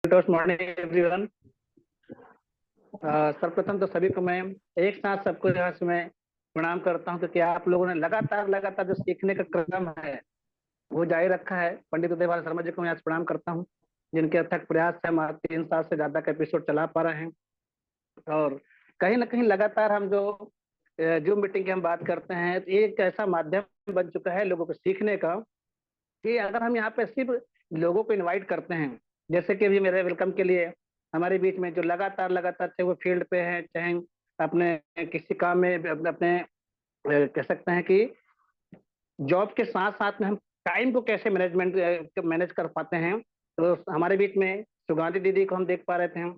Good morning everyone. सर्वप्रथम तो सभी को मैं एक साथ सबको यहाँ से मैं प्रणाम करता हूँ, क्योंकि आप लोगों ने लगातार लगातार जो सीखने का क्रम है वो जारी रखा है। पंडित उदयभान शर्मा जी को मैं यहाँ से प्रणाम करता हूँ, जिनके अथक प्रयास से हम आज 3 साल से ज्यादा का एपिसोड चला पा रहे हैं। और कहीं ना कहीं लगातार हम जो मीटिंग की हम बात करते हैं, तो एक ऐसा माध्यम बन चुका है लोगों को सीखने का, कि अगर हम यहाँ पे सिर्फ लोगों को इनवाइट करते हैं, जैसे कि अभी मेरे वेलकम के लिए हमारे बीच में जो लगातार लगातार चाहे वो फील्ड पे है, चाहे अपने किसी काम में अपने कह सकते हैं कि जॉब के साथ साथ में हम टाइम को कैसे मैनेज कर पाते हैं। तो हमारे बीच में सुगांधी दीदी को हम देख पा रहे थे,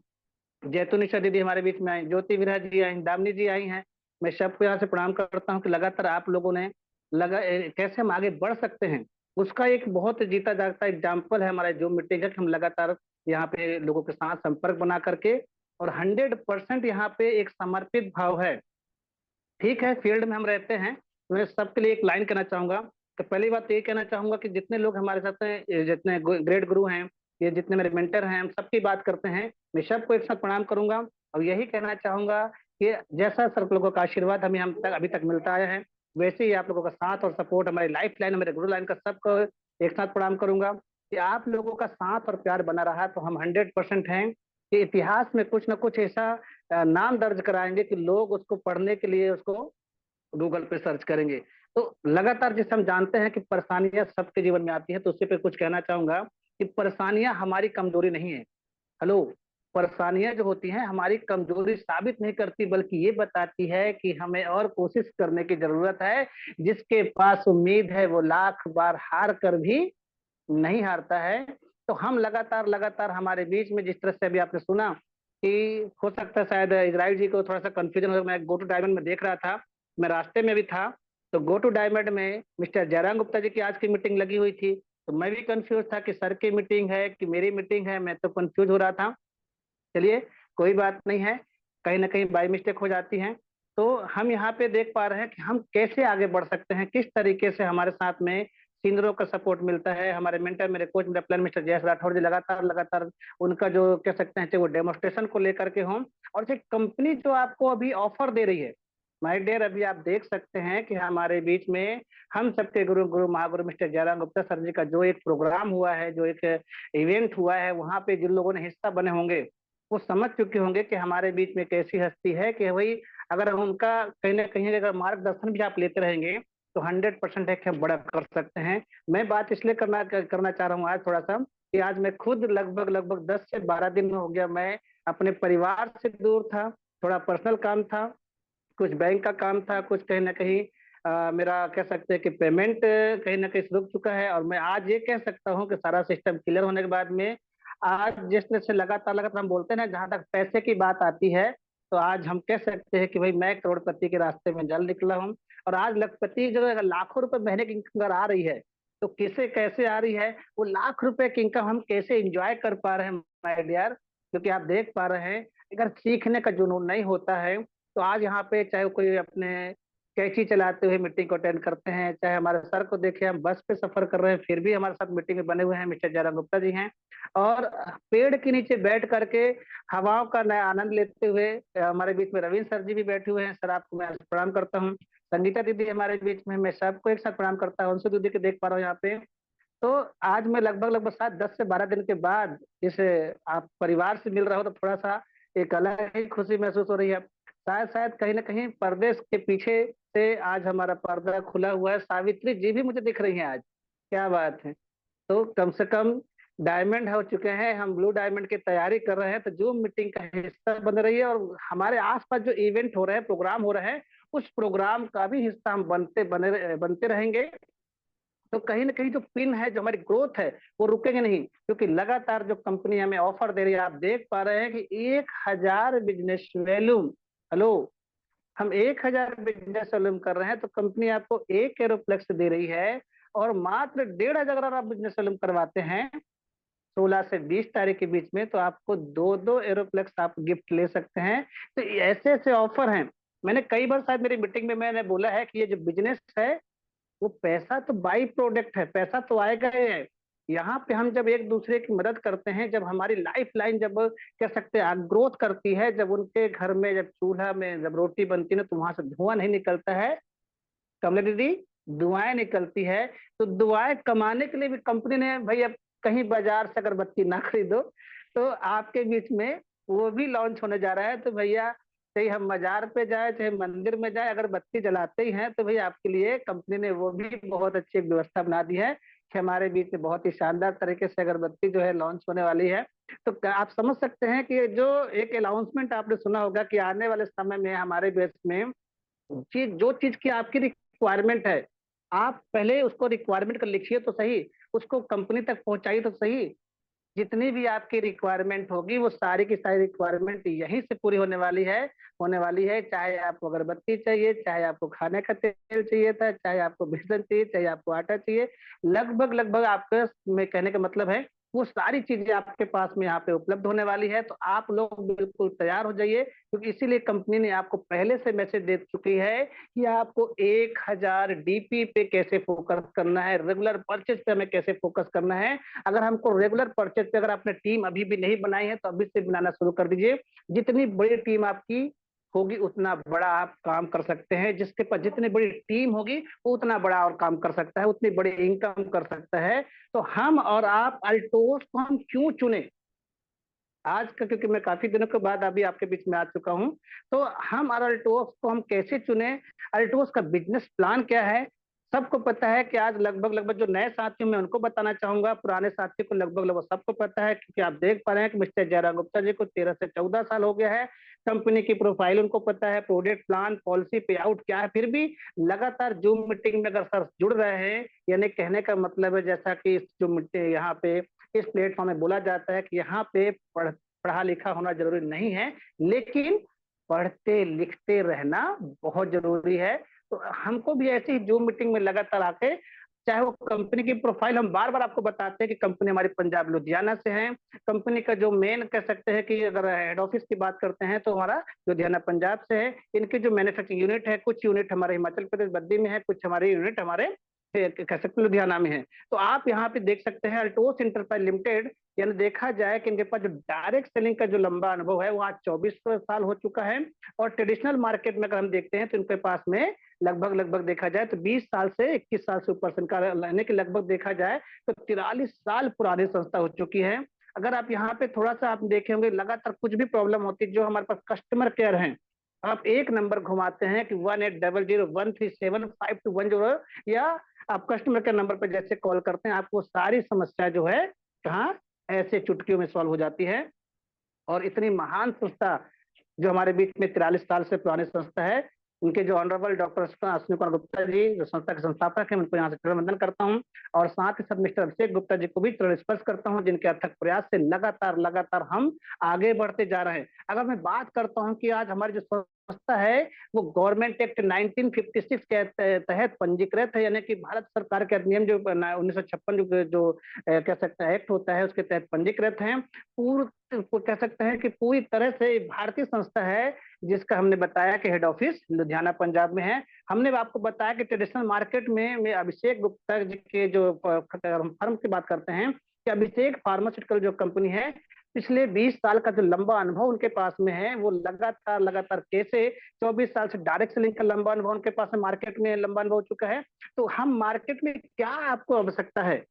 जैतुनिशा दीदी हमारे बीच में आई, ज्योति विरा जी आई, दामिनी जी आई हैं। मैं सबको यहाँ से प्रणाम करता हूँ कि लगातार आप लोगों ने कैसे हम आगे बढ़ सकते हैं, उसका एक बहुत जीता जागता एग्जाम्पल है हमारा जो मीटिंग है, कि हम लगातार यहाँ पे लोगों के साथ संपर्क बना करके और 100% यहाँ पे एक समर्पित भाव है। ठीक है, फील्ड में हम रहते हैं, मैं सबके लिए एक लाइन कहना चाहूंगा। कि पहली बात तो ये कहना चाहूंगा कि जितने लोग हमारे साथ हैं, ये जितने ग्रेट गुरु हैं, ये जितने मेरे मेंटर हैं, हम सबकी बात करते हैं, मैं सबको एक साथ प्रणाम करूंगा। और यही कहना चाहूंगा कि जैसा सब लोगों का आशीर्वाद हमें हम तक अभी तक मिलता आया है, वैसे ही आप लोगों का साथ और सपोर्ट हमारी लाइफ लाइन, हमारे गुरु लाइन का सबको एक साथ प्रणाम करूंगा। कि आप लोगों का साथ और प्यार बना रहा तो हम 100% हैं कि इतिहास में कुछ ना कुछ ऐसा नाम दर्ज कराएंगे कि लोग उसको पढ़ने के लिए उसको गूगल पे सर्च करेंगे। तो लगातार जैसे हम जानते हैं कि परेशानियां सबके जीवन में आती है, तो उससे पे कुछ कहना चाहूंगा कि परेशानियां हमारी कमजोरी नहीं है। हेलो, परेशानियां जो होती हैं हमारी कमजोरी साबित नहीं करती, बल्कि ये बताती है कि हमें और कोशिश करने की जरूरत है। जिसके पास उम्मीद है वो लाख बार हार कर भी नहीं हारता है। तो हम लगातार लगातार हमारे बीच में जिस तरह से अभी आपने सुना कि हो सकता है शायद इजराइल जी को थोड़ा सा कंफ्यूजन हो, मैं गो टू डायमंड में देख रहा था, मैं रास्ते में भी था, तो गो टू डायमंड में मिस्टर जयराम गुप्ता जी की आज की मीटिंग लगी हुई थी। तो मैं भी कंफ्यूज था कि सर की मीटिंग है कि मेरी मीटिंग है, मैं तो कंफ्यूज हो रहा था। चलिए, कोई बात नहीं है, कहीं ना कहीं बाई मिस्टेक हो जाती है। तो हम यहाँ पे देख पा रहे हैं कि हम कैसे आगे बढ़ सकते हैं, किस तरीके से हमारे साथ में सीनियरों का सपोर्ट मिलता है। हमारे मेंटर, मेरे कोच, मेरे प्लान मिस्टर जयेश राठौर जी लगातार लगातार उनका जो कह सकते हैं, चाहे वो डेमोस्ट्रेशन को लेकर के हों, और जो कंपनी जो आपको अभी ऑफर दे रही है, माय डियर, अभी आप देख सकते हैं कि हमारे बीच में हम सबके गुरु गुरु महागुरु मिस्टर जयराम गुप्ता सर जी का जो एक प्रोग्राम हुआ है, जो एक इवेंट हुआ है, वहां पे जिन लोगों ने हिस्सा बने होंगे वो समझ चुके होंगे कि हमारे बीच में कैसी हस्ती है, कि भाई अगर हम उनका कहीं ना कहीं अगर मार्गदर्शन भी आप लेते रहेंगे तो 100% है कि हम बड़ा कर सकते हैं। मैं बात इसलिए करना चाह रहा हूँ आज थोड़ा सा, कि आज मैं खुद लगभग लगभग 10 से 12 दिन हो गया मैं अपने परिवार से दूर था। थोड़ा पर्सनल काम था, कुछ बैंक का काम था, कुछ कहीं ना कहीं मेरा कह सकते हैं कि पेमेंट कहीं ना कहीं रुक चुका है। और मैं आज ये कह सकता हूँ कि सारा सिस्टम क्लियर होने के बाद में आज जिस तरह से लगातार लगातार हम बोलते हैं ना, जहां तक पैसे की बात आती है, तो आज हम कह सकते हैं कि भाई मैं करोड़पति के रास्ते में जल निकला हूँ। और आज लखपति जो है, अगर लाखों रुपए महीने की इनकम अगर आ रही है, तो किसे कैसे आ रही है, वो लाख रुपए की इनकम हम कैसे इंजॉय कर पा रहे हैं माय डियर। क्योंकि आप देख पा रहे हैं, अगर सीखने का जुनून नहीं होता है, तो आज यहाँ पे चाहे कोई अपने कैंची चलाते हुए मीटिंग को अटेंड करते हैं, चाहे हमारे सर को देखे हम बस पे सफर कर रहे हैं, फिर भी हमारे साथ मीटिंग में बने हुए हैं, मिस्टर जयराम गुप्ता जी हैं। और पेड़ के नीचे बैठ करके हवाओं का नया आनंद लेते हुए हमारे बीच में रविंद्र सर जी भी बैठे हुए हैं, सर आपको मैं प्रणाम करता हूँ। संगीता दीदी हमारे बीच में, मैं सबको एक साथ प्रणाम करता हूँ, अंशु दीदी के देख पा रहा हूँ यहाँ पे। तो आज मैं लगभग लगभग 7 10 से 12 दिन के बाद इस आप परिवार से मिल रहा हो, तो थोड़ा सा एक अलग ही खुशी महसूस हो रही है। शायद शायद कहीं ना कहीं पर्दे के पीछे से आज हमारा पर्दा खुला हुआ है, सावित्री जी भी मुझे दिख रही हैं आज, क्या बात है। तो कम से कम डायमंड हो चुके हैं, हम ब्लू डायमंड की तैयारी कर रहे हैं, तो जो मीटिंग का हिस्सा बन रही है और हमारे आसपास जो इवेंट हो रहे हैं, प्रोग्राम हो रहे हैं, उस प्रोग्राम का भी हिस्सा हम बनते रहेंगे। तो कहीं ना कहीं जो पिन है, जो हमारी ग्रोथ है, वो रुकेंगे नहीं, क्योंकि लगातार जो कंपनी हमें ऑफर दे रही है, आप देख पा रहे हैं कि 1,000 बिजनेस वैल्यूम। हेलो, हम 1,000 बिजनेस वॉल्यूम कर रहे हैं, तो कंपनी आपको एक एरोप्लेक्स दे रही है। और मात्र 1,500 अगर आप बिजनेस वॉल्यूम करवाते हैं 16 से 20 तारीख के बीच में, तो आपको दो दो एरोप्लेक्स आप गिफ्ट ले सकते हैं। तो ऐसे ऐसे ऑफर हैं। मैंने कई बार शायद मेरी मीटिंग में मैंने बोला है कि ये जो बिजनेस है, वो पैसा तो बाई प्रोडक्ट है, पैसा तो आएगा ही है। यहाँ पे हम जब एक दूसरे की मदद करते हैं, जब हमारी लाइफ लाइन जब कह सकते हैं ग्रोथ करती है, जब उनके घर में जब चूल्हा में जब रोटी बनती है ना, तो वहां से धुआं नहीं निकलता है कमला दीदी, दुआएं निकलती है। तो दुआएं कमाने के लिए भी कंपनी ने भाई, अब कहीं बाजार से अगरबत्ती ना खरीदो, तो आपके बीच में वो भी लॉन्च होने जा रहा है। तो भैया, चाहे हम बाजार पे जाए चाहे मंदिर में जाए, अगर बत्ती जलाते ही हैं तो भैया आपके लिए कंपनी ने वो भी बहुत अच्छी एक व्यवस्था बना दी है कि हमारे बीच में बहुत ही शानदार तरीके से अगरबत्ती जो है लॉन्च होने वाली है। तो आप समझ सकते हैं कि जो एक अनाउंसमेंट आपने सुना होगा कि आने वाले समय में हमारे देश में चीज जो चीज की आपकी रिक्वायरमेंट है, आप पहले उसको रिक्वायरमेंट कर लिखिए तो सही, उसको कंपनी तक पहुंचाइए तो सही। जितनी भी आपकी रिक्वायरमेंट होगी वो सारी की सारी रिक्वायरमेंट यहीं से पूरी होने वाली है। चाहे आपको अगरबत्ती चाहिए, चाहे आपको खाने का तेल चाहिए था, चाहे आपको बेसन चाहिए, चाहे आपको आटा चाहिए, लगभग लगभग आपके में कहने का मतलब है वो सारी चीजें आपके पास में यहाँ पे उपलब्ध होने वाली है। तो आप लोग बिल्कुल तैयार हो जाइए, क्योंकि इसीलिए कंपनी ने आपको पहले से मैसेज दे चुकी है कि आपको 1000 DP पे कैसे फोकस करना है, रेगुलर परचेज पे हमें कैसे फोकस करना है। अगर हमको रेगुलर परचेज पे अगर आपने टीम अभी भी नहीं बनाई है तो अभी से बनाना शुरू कर दीजिए। जितनी बड़ी टीम आपकी होगी उतना बड़ा आप काम कर सकते हैं। जिसके पास जितनी बड़ी टीम होगी वो उतना बड़ा और काम कर सकता है, उतनी बड़ी इनकम कर सकता है। तो हम और आप अल्टोस को हम क्यों चुने आज का, क्योंकि मैं काफी दिनों के बाद अभी आपके बीच में आ चुका हूं। तो हम और अल्टोस को हम कैसे चुने, अल्टोस का बिजनेस प्लान क्या है, सबको पता है। कि आज लगभग लगभग जो नए साथियों में उनको बताना चाहूंगा, पुराने साथियों को लगभग लगभग सबको पता है, क्योंकि आप देख पा रहे हैं कि मिस्टर जयराम गुप्ता जी को 13 से 14 साल हो गया है। कंपनी की प्रोफाइल उनको पता है, प्रोडक्ट प्लान पॉलिसी पे आउट क्या है, फिर भी लगातार जूम मीटिंग में अगर सर जुड़ रहे हैं, यानी कहने का मतलब है जैसा कि इस जो यहाँ पे इस प्लेटफॉर्म में बोला जाता है कि यहाँ पे पढ़ा लिखा होना जरूरी नहीं है, लेकिन पढ़ते लिखते रहना बहुत जरूरी है। तो हमको भी ऐसी ही जूम मीटिंग में लगातार आके, चाहे वो कंपनी की प्रोफाइल, हम बार बार आपको बताते हैं कि कंपनी हमारी पंजाब लुधियाना से है। कंपनी का जो मेन कह सकते हैं कि अगर हेड ऑफिस की बात करते हैं तो हमारा लुधियाना पंजाब से है। इनकी जो मैन्युफैक्चरिंग यूनिट है, कुछ यूनिट हमारे हिमाचल प्रदेश बद्दी में है, कुछ हमारे यूनिट हमारे कह सकते लुधियाना में है। तो आप यहाँ पे देख सकते हैं अल्टोस इंटरप्राइज लिमिटेड, यानी देखा जाए कि इनके पास जो डायरेक्ट सेलिंग का जो लंबा अनुभव है वो आज 24 साल हो चुका है। और ट्रेडिशनल मार्केट में अगर हम देखते हैं तो इनके पास में लगभग लगभग देखा जाए तो 20 साल से 21 साल से ऊपर से इनका लेने के लगभग देखा जाए तो 43 साल पुरानी संस्था हो चुकी है। अगर आप यहाँ पे थोड़ा सा आप देखे होंगे, लगातार कुछ भी प्रॉब्लम होती है, जो हमारे पास कस्टमर केयर है, आप एक नंबर घुमाते हैं कि 1800137521, या आप कस्टमर केयर नंबर पर जैसे कॉल करते हैं, आपको सारी समस्या जो है कहाँ ऐसे चुटकियों में सॉल्व हो जाती है। और इतनी महान संस्था जो हमारे बीच में 43 साल से पुरानी संस्था है, उनके जो ऑनरेबल डॉक्टर अश्विनी कुमार गुप्ता जी जो संस्था के संस्थापक हैं, उनको यहाँ से चरण वंदन करता हूँ। और साथ ही साथ मिस्टर अभिषेक गुप्ता जी को भी चरण स्पर्श करता हूँ, जिनके अथक प्रयास से लगातार लगातार हम आगे बढ़ते जा रहे हैं। अगर मैं बात करता हूँ कि आज हमारी जो संस्था है वो गवर्नमेंट एक्ट 1956 के तहत पंजीकृत है, यानी कि भारत सरकार के अधिनियम जो 1956 जो कह सकते हैं एक्ट होता है, उसके तहत पंजीकृत है। पूर्ण कह सकते हैं कि पूरी तरह से भारतीय संस्था है, जिसका हमने बताया कि हेड ऑफिस लुधियाना पंजाब में है। हमने आपको बताया कि ट्रेडिशनल मार्केट में अभिषेक गुप्ता जी के जो फर्म की बात करते हैं कि अभिषेक फार्मास्यूटिकल जो कंपनी है, पिछले 20 साल का जो लंबा अनुभव उनके पास में है, वो लगातार लगातार कैसे 24 साल से डायरेक्ट सेलिंग का लंबा अनुभव उनके पास में मार्केट में लंबा अनुभव हो चुका है। तो हम मार्केट में क्या आपको आवश्यकता है,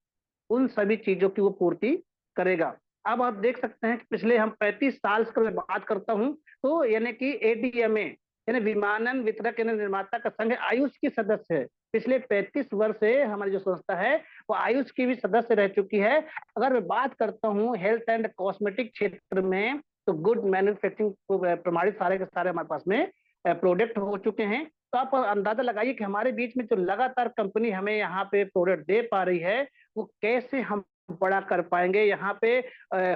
उन सभी चीजों की वो पूर्ति करेगा। अब आप देख सकते हैं कि पिछले हम 35 साल से मैं बात करता हूं, तो यानी कि एडीएमए यानी विमानन वितरक यानी निर्माता का संघ आयुष की सदस्य है। पिछले 35 वर्ष से हमारी जो संस्था है वो आयुष की भी सदस्य रह चुकी है। अगर मैं बात करता हूँ हेल्थ एंड कॉस्मेटिक क्षेत्र में, तो गुड मैन्युफैक्चरिंग प्रमाणित सारे के सारे हमारे पास में प्रोडक्ट हो चुके हैं। तो आप अंदाजा लगाइए कि हमारे बीच में जो लगातार कंपनी हमें यहाँ पे प्रोडक्ट दे पा रही है, वो कैसे हम बड़ा कर पाएंगे। यहाँ पे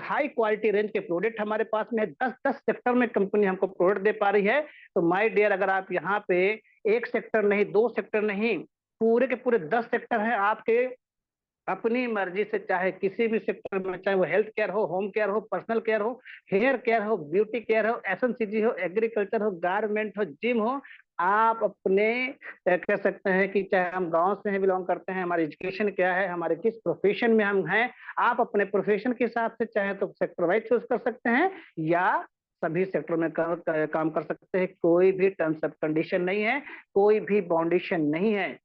हाई क्वालिटी रेंज के प्रोडक्ट हमारे पास में 10-10 सेक्टर में कंपनी हमको प्रोडक्ट दे पा रही है। तो माय डियर, अगर आप यहाँ पे एक सेक्टर नहीं, दो सेक्टर नहीं, पूरे के पूरे 10 सेक्टर हैं आपके अपनी मर्जी से, चाहे किसी भी सेक्टर में, चाहे वो हेल्थ केयर हो, होम केयर हो, पर्सनल केयर हो, हेयर केयर हो, ब्यूटी केयर हो, एफएमसीजी हो, एग्रीकल्चर हो, गारमेंट हो, जिम हो, आप अपने कह सकते हैं कि चाहे हम गांव से हैं, बिलोंग करते हैं, हमारी एजुकेशन क्या है, हमारे किस प्रोफेशन में हम हैं, आप अपने प्रोफेशन के हिसाब से चाहे तो सेक्टर वाइज चूज कर सकते हैं या सभी सेक्टर में काम कर सकते हैं। कोई भी टर्म्स एंड कंडीशन नहीं है, कोई भी बाउंडेशन नहीं है।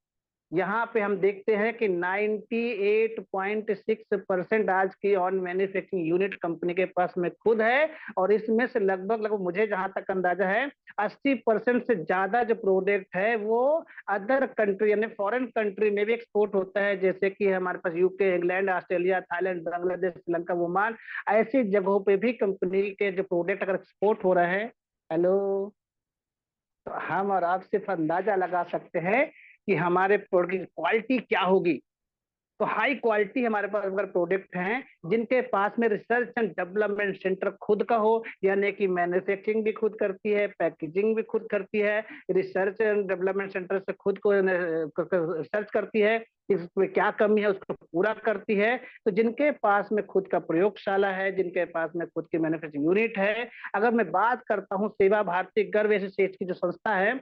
यहाँ पे हम देखते हैं कि 98.6% आज की ऑन मैन्युफैक्चरिंग यूनिट कंपनी के पास में खुद है, और इसमें से लगभग लगभग मुझे जहां तक अंदाजा है 80% से ज्यादा जो प्रोडक्ट है वो अदर कंट्री यानी फॉरेन कंट्री में भी एक्सपोर्ट होता है, जैसे कि हमारे पास UK, England, Australia, Thailand, Bangladesh, Sri Lanka, Oman, ऐसी जगहों पे भी कंपनी के जो प्रोडक्ट अगर एक्सपोर्ट हो रहे हैं, हेलो, तो हम और आप सिर्फ अंदाजा लगा सकते हैं कि हमारे प्रोडक्ट की क्वालिटी क्या होगी। तो हाई क्वालिटी हमारे पास अगर प्रोडक्ट हैं जिनके पास में रिसर्च एंड डेवलपमेंट सेंटर खुद का हो, यानी कि मैन्युफैक्चरिंग भी खुद करती है, पैकेजिंग भी खुद करती है, रिसर्च एंड डेवलपमेंट सेंटर से खुद को रिसर्च करती है, इसमें क्या कमी है उसको पूरा करती है। तो जिनके पास में खुद का प्रयोगशाला है, जिनके पास में खुद की मैन्युफैक्चरिंग यूनिट है, अगर मैं बात करता हूँ सेवा भारती गर्व एसोसिएट की जो संस्था है,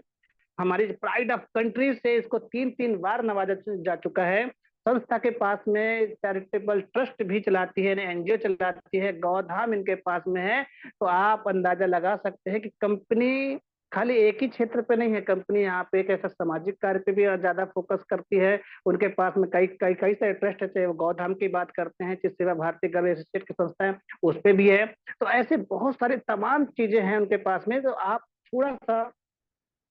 हमारी प्राइड ऑफ कंट्री से इसको 3 3 बार नवाजा जा चुका है। संस्था के पास में चैरिटेबल ट्रस्ट भी चलाती है, एनजीओ चलाती है, गौधाम इनके पास में है। तो आप अंदाजा लगा सकते हैं कि कंपनी खाली एक ही क्षेत्र पे नहीं है, कंपनी यहाँ पे एक ऐसा सामाजिक कार्य पे भी ज्यादा फोकस करती है। उनके पास में कई कई कई सारे ट्रस्ट है, चाहे वो गौधाम की बात करते हैं, चाहे सेवा भारती गर्व एसोसिएट की संस्था है उस पे भी है। तो ऐसे बहुत सारे तमाम चीजें हैं उनके पास में। तो आप थोड़ा सा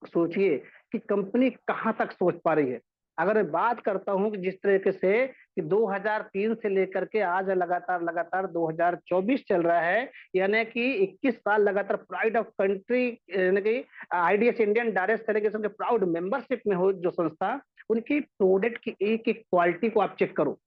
सोचिए कि कंपनी कहां तक सोच पा रही है। अगर मैं बात करता हूं कि जिस तरीके से कि 2003 से लेकर के आज लगातार लगातार 2024 चल रहा है, यानी कि 21 साल लगातार प्राइड ऑफ कंट्री यानी कि आईडीएस इंडियन डायरेक्ट डेलीगेशन के प्राउड मेंबरशिप में हो जो संस्था, उनकी प्रोडक्ट की एक एक क्वालिटी को आप चेक करो।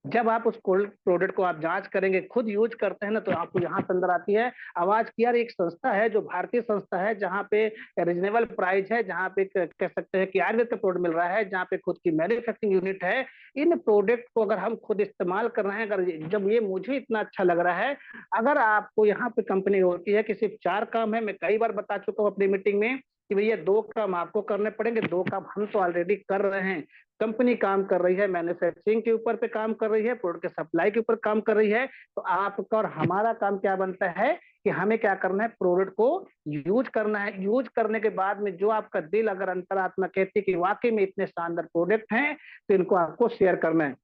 जब आप उस प्रोडक्ट को आप जांच करेंगे, खुद यूज करते हैं ना, तो आपको यहाँ से अंदर आती है आवाज की यार एक संस्था है जो भारतीय संस्था है, जहाँ पे रीजनेबल प्राइस है, जहाँ पे कह सकते हैं कि आयुर्वेद का प्रोडक्ट मिल रहा है, जहाँ पे खुद की मैन्युफैक्चरिंग यूनिट है। इन प्रोडक्ट को अगर हम खुद इस्तेमाल कर रहे हैं, अगर जब ये मुझे इतना अच्छा लग रहा है, अगर आपको यहाँ पे कंपनी होती है कि सिर्फ 4 काम है, मैं कई बार बता चुका हूँ अपनी मीटिंग में कि भैया 2 काम आपको करने पड़ेंगे, 2 काम हम तो ऑलरेडी कर रहे हैं। कंपनी काम कर रही है, मैन्युफैक्चरिंग के ऊपर पे काम कर रही है, प्रोडक्ट के सप्लाई के ऊपर काम कर रही है। तो आपका और हमारा काम क्या बनता है कि हमें क्या करना है, प्रोडक्ट को यूज करना है। यूज करने के बाद में जो आपका दिल अगर अंतरात्मा कहती है कि वाकई में इतने शानदार प्रोडक्ट हैं, तो इनको आपको शेयर करना है।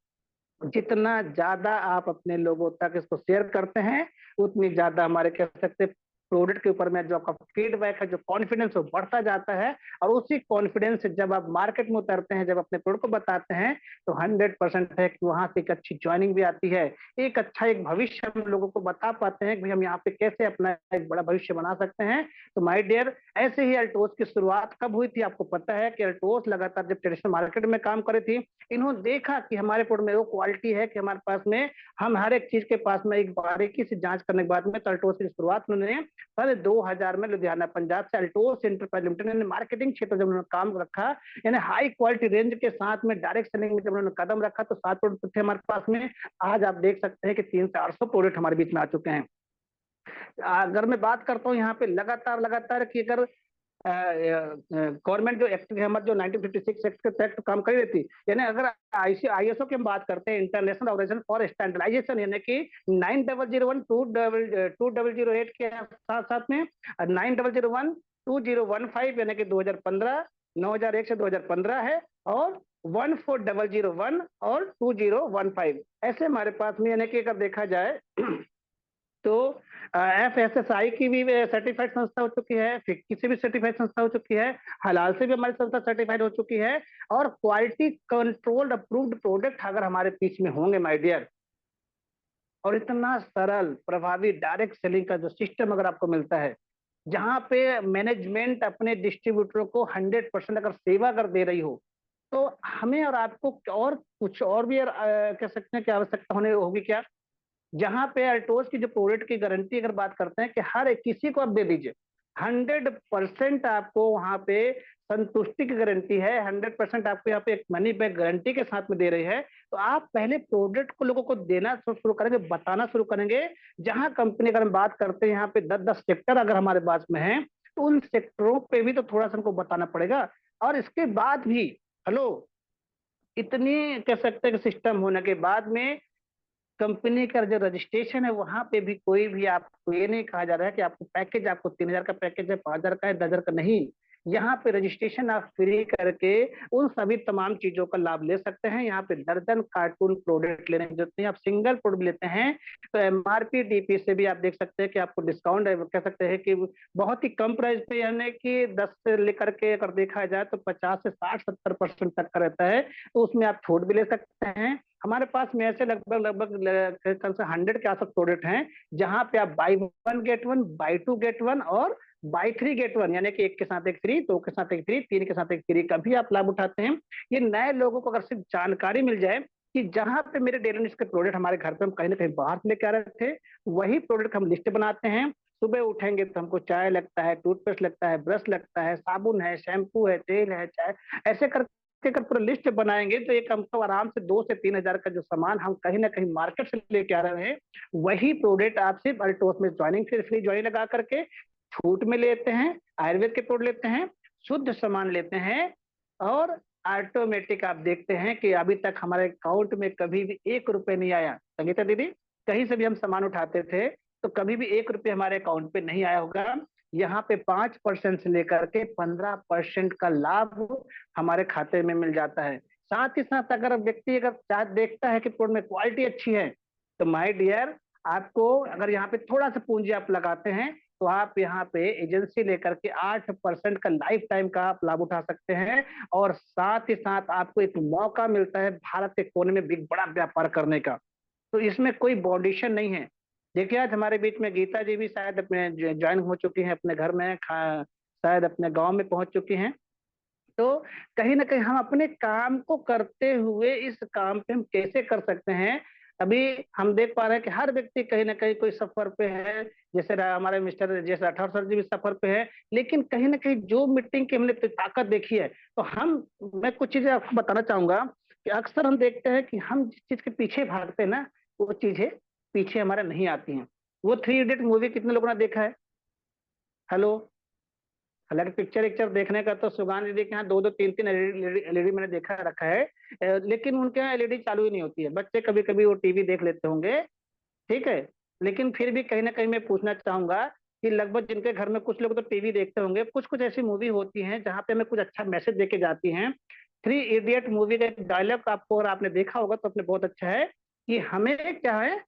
जितना ज्यादा आप अपने लोगों तक इसको शेयर करते हैं, उतनी ज्यादा हमारे कह सकते हैं प्रोडक्ट के ऊपर में जो आपका फीडबैक है, जो कॉन्फिडेंस वो बढ़ता जाता है। और उसी कॉन्फिडेंस से जब आप मार्केट में उतरते हैं, जब अपने प्रोडक्ट को बताते हैं, तो 100% है कि वहां से एक अच्छी ज्वाइनिंग भी आती है, एक अच्छा एक भविष्य हम लोगों को बता पाते हैं कि भाई हम यहाँ पे कैसे अपना एक बड़ा भविष्य बना सकते हैं। तो माय डियर, ऐसे ही अल्टोस की शुरुआत कब हुई थी आपको पता है कि अल्टोस लगातार जब ट्रेडिशनल मार्केट में काम कर रही थी, इन्होंने देखा कि हमारे प्रोडक्ट में वो क्वालिटी है कि हमारे पास में हम हर एक चीज के पास में एक बारीकी से जांच करने के बाद में अल्टोस की शुरुआत उन्होंने साल 2000 में लुधियाना पंजाब से अल्टोस एंटरप्राइज लिमिटेड ने मार्केटिंग क्षेत्र जब उन्होंने काम रखा, यानी हाई क्वालिटी रेंज के साथ में डायरेक्ट सेलिंग में जब उन्होंने कदम रखा, तो 7 प्रोडक्ट थे हमारे पास में। आज आप देख सकते हैं कि 300 से 800 प्रोडक्ट हमारे बीच में आ चुके हैं। अगर मैं बात करता हूँ यहाँ पे लगातार लगातार की अगर गवर्नमेंट जो एक्ट है हमारे, जो 1956 एक्ट के तहत काम कर रही थी, यानी अगर आईएसओ की हम बात करते हैं, इंटरनेशनल ऑर्गेनाइजेशन फॉर स्टैंडर्डाइजेशन, यानी कि 9001 2008 के साथ साथ में 9001 2015 यानी कि 2015, 9001 से 2015 है, और 14001 और 2015 ऐसे हमारे पास में, यानी कि अगर देखा जाए तो FSSAI की भी सर्टिफाइड संस्था हो चुकी है, फिक्की से भी सर्टिफाइड संस्था हो चुकी है, हलाल से भी हमारी संस्था सर्टिफाइड हो चुकी है। और क्वालिटी कंट्रोल्ड अप्रूव्ड प्रोडक्ट अगर हमारे बीच में होंगे माय डियर, और इतना सरल प्रभावी डायरेक्ट सेलिंग का जो सिस्टम अगर आपको मिलता है, जहां पे मैनेजमेंट अपने डिस्ट्रीब्यूटरों को 100% अगर सेवा अगर दे रही हो, तो हमें और आपको और कुछ और भी कह सकते हैं कि आवश्यकता होने होगी क्या। जहां पे अल्टोज की जो प्रोडक्ट की गारंटी अगर बात करते हैं कि हर एक किसी को आप दे दीजिए, 100% आपको वहां पे संतुष्टि की गारंटी है, 100% आपको यहाँ पे एक मनी बैक गारंटी के साथ में दे रही है। तो आप पहले प्रोडक्ट को लोगों को देना शुरू करेंगे, बताना शुरू करेंगे। जहां कंपनी अगर हम बात करते हैं यहाँ पे 10-10 सेक्टर अगर हमारे पास में है, तो उन सेक्टरों पे भी तो थोड़ा सा हमको बताना पड़ेगा। और इसके बाद भी, हेलो, इतनी कह सकते हैं कि सिस्टम होने के बाद में कंपनी का जो रजिस्ट्रेशन है वहां पे भी कोई भी आपको ये नहीं कहा जा रहा है कि आपको पैकेज, आपको 3,000 का पैकेज है, 5,000 का है, 10,000 का नहीं। यहाँ पे रजिस्ट्रेशन आप फ्री करके उन सभी तमाम चीजों का लाभ ले सकते हैं। यहाँ पे दर्जन कार्टून प्रोडक्ट लेने की जरूरत नहीं, आप सिंगल प्रोडक्ट लेते हैं तो एमआरपी डीपी से भी आप देख सकते हैं कि आपको डिस्काउंट है, कह सकते हैं कि बहुत ही कम प्राइस पे, यानी कि 10 से लेकर के अगर देखा जाए तो 50 से 60-70% तक का रहता है, तो उसमें आप छूट भी ले सकते हैं। हमारे पास में ऐसे लगभग लगभग कल से 100 के आसपास प्रोडक्ट हैं, जहां पे आप buy one get one, buy two get one और बाई थ्री गेट वन, यानी कि एक के साथ एक फ्री, दो के साथ एक फ्री, तीन के साथ एक फ्री का भी आप लाभ उठाते हैं। ये नए लोगों को अगर सिर्फ जानकारी मिल जाए कि जहां पे मेरे डेली नीड्स के प्रोडक्ट हमारे घर पे हम कहीं ना कहीं बाहर से लेके आ रहे थे, वही प्रोडक्ट हम लिस्ट बनाते हैं। सुबह उठेंगे तो हमको चाय लगता है, टूथपेस्ट लगता है, ब्रश लगता है, साबुन है, शैम्पू है, तेल है, चाय, ऐसे कर के अगर पूरा लिस्ट बनाएंगे तो एक हम तो आराम से 2 से 3 हजार का जो सामान हम कहीं ना कहीं मार्केट से लेके आ रहे हैं, वही प्रोडक्ट आप सिर्फ अल्टोस में ज्वाइनिंग, फिर फ्री ज्वाइनिंग लगा करके छूट में लेते हैं, आयुर्वेद के प्रोडक्ट लेते हैं, शुद्ध सामान लेते हैं, और ऑटोमेटिक आप देखते हैं कि अभी तक हमारे अकाउंट में कभी भी 1 रुपए नहीं आया। संगीता दीदी, कहीं से भी हम सामान उठाते थे तो कभी भी 1 रुपये हमारे अकाउंट पे नहीं आया होगा। यहाँ पे 5% से लेकर के 15% का लाभ हमारे खाते में मिल जाता है। साथ ही साथ अगर व्यक्ति अगर देखता है कि प्रोडक्ट में क्वालिटी अच्छी है, तो माय डियर, आपको अगर यहाँ पे थोड़ा सा पूंजी आप लगाते हैं तो आप यहाँ पे एजेंसी लेकर के 8% का लाइफ टाइम का आप लाभ उठा सकते हैं। और साथ ही साथ आपको एक मौका मिलता है भारत के कोने में बिग बड़ा व्यापार करने का। तो इसमें कोई बाउंडेशन नहीं है। देखिए आज हमारे बीच में गीता जी भी शायद अपने ज्वाइन हो चुकी हैं, अपने घर में शायद अपने गांव में पहुंच चुकी हैं। तो कहीं ना कहीं हम अपने काम को करते हुए इस काम पे हम कैसे कर सकते हैं। अभी हम देख पा रहे हैं कि हर व्यक्ति कहीं ना कहीं कोई सफर पे है, जैसे हमारे मिस्टर जैसे राठौर सर जी भी सफर पे है, लेकिन कहीं ना कहीं जो मीटिंग की हमने ताकत देखी है, तो मैं कुछ चीजें आपको बताना चाहूंगा कि अक्सर हम देखते हैं कि हम जिस चीज के पीछे भागते हैं ना, वो चीजें पीछे हमारे नहीं आती हैं। वो 3 इडियट मूवी कितने लोगों ने देखा है? हेलो। हालांकि पिक्चर एक्चर देखने का तो सुगान दीदी के यहाँ 2-2 3-3 एलईडी मैंने देखा रखा है, लेकिन उनके यहाँ एलईडी चालू ही नहीं होती है। बच्चे कभी कभी वो टीवी देख लेते होंगे, ठीक है, लेकिन फिर भी कहीं ना कहीं मैं पूछना चाहूंगा कि लगभग जिनके घर में कुछ लोग तो टीवी देखते होंगे, कुछ कुछ ऐसी मूवी होती हैं जहाँ पे हमें कुछ अच्छा मैसेज देके जाती हैं। 3 इडियट मूवी का एक डायलॉग आपको और आपने देखा होगा तो अपने बहुत अच्छा है कि हमें क्या है,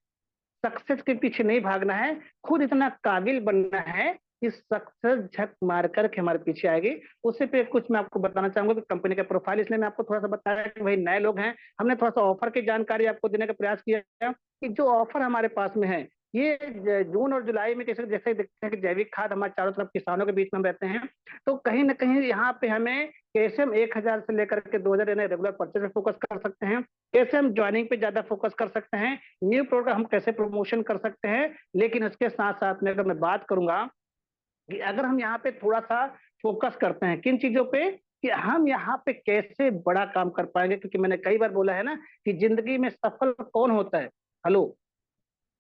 सक्सेस के पीछे नहीं भागना है, खुद इतना काबिल बनना है कि सक्सेस झक मार करके हमारे पीछे आएगी। उससे पे कुछ मैं आपको बताना चाहूंगा कि कंपनी का प्रोफाइल, इसलिए मैं आपको थोड़ा सा बताया कि भाई नए लोग हैं, हमने थोड़ा सा ऑफर की जानकारी आपको देने का प्रयास किया कि जो ऑफर हमारे पास में है, ये जून और जुलाई में जैसे जैसे देखते हैं कि जैविक खाद हमारे चारों तरफ किसानों के बीच में हम रहते हैं, तो कहीं ना कहीं यहाँ पे हमें कैसे हम 1,000 से लेकर के 2,000 यानी रेगुलर परचेज पे फोकस कर सकते हैं, कैसे हम ज्वाइनिंग पे ज्यादा फोकस कर सकते हैं, न्यू प्रोडक्ट हम कैसे प्रमोशन कर सकते हैं। लेकिन इसके साथ साथ में अगर मैं बात करूंगा कि अगर हम यहाँ पे थोड़ा सा फोकस करते हैं किन चीजों पे, कि हम यहाँ पे कैसे बड़ा काम कर पाएंगे, क्योंकि मैंने कई बार बोला है ना कि जिंदगी में सफल कौन होता है। हेलो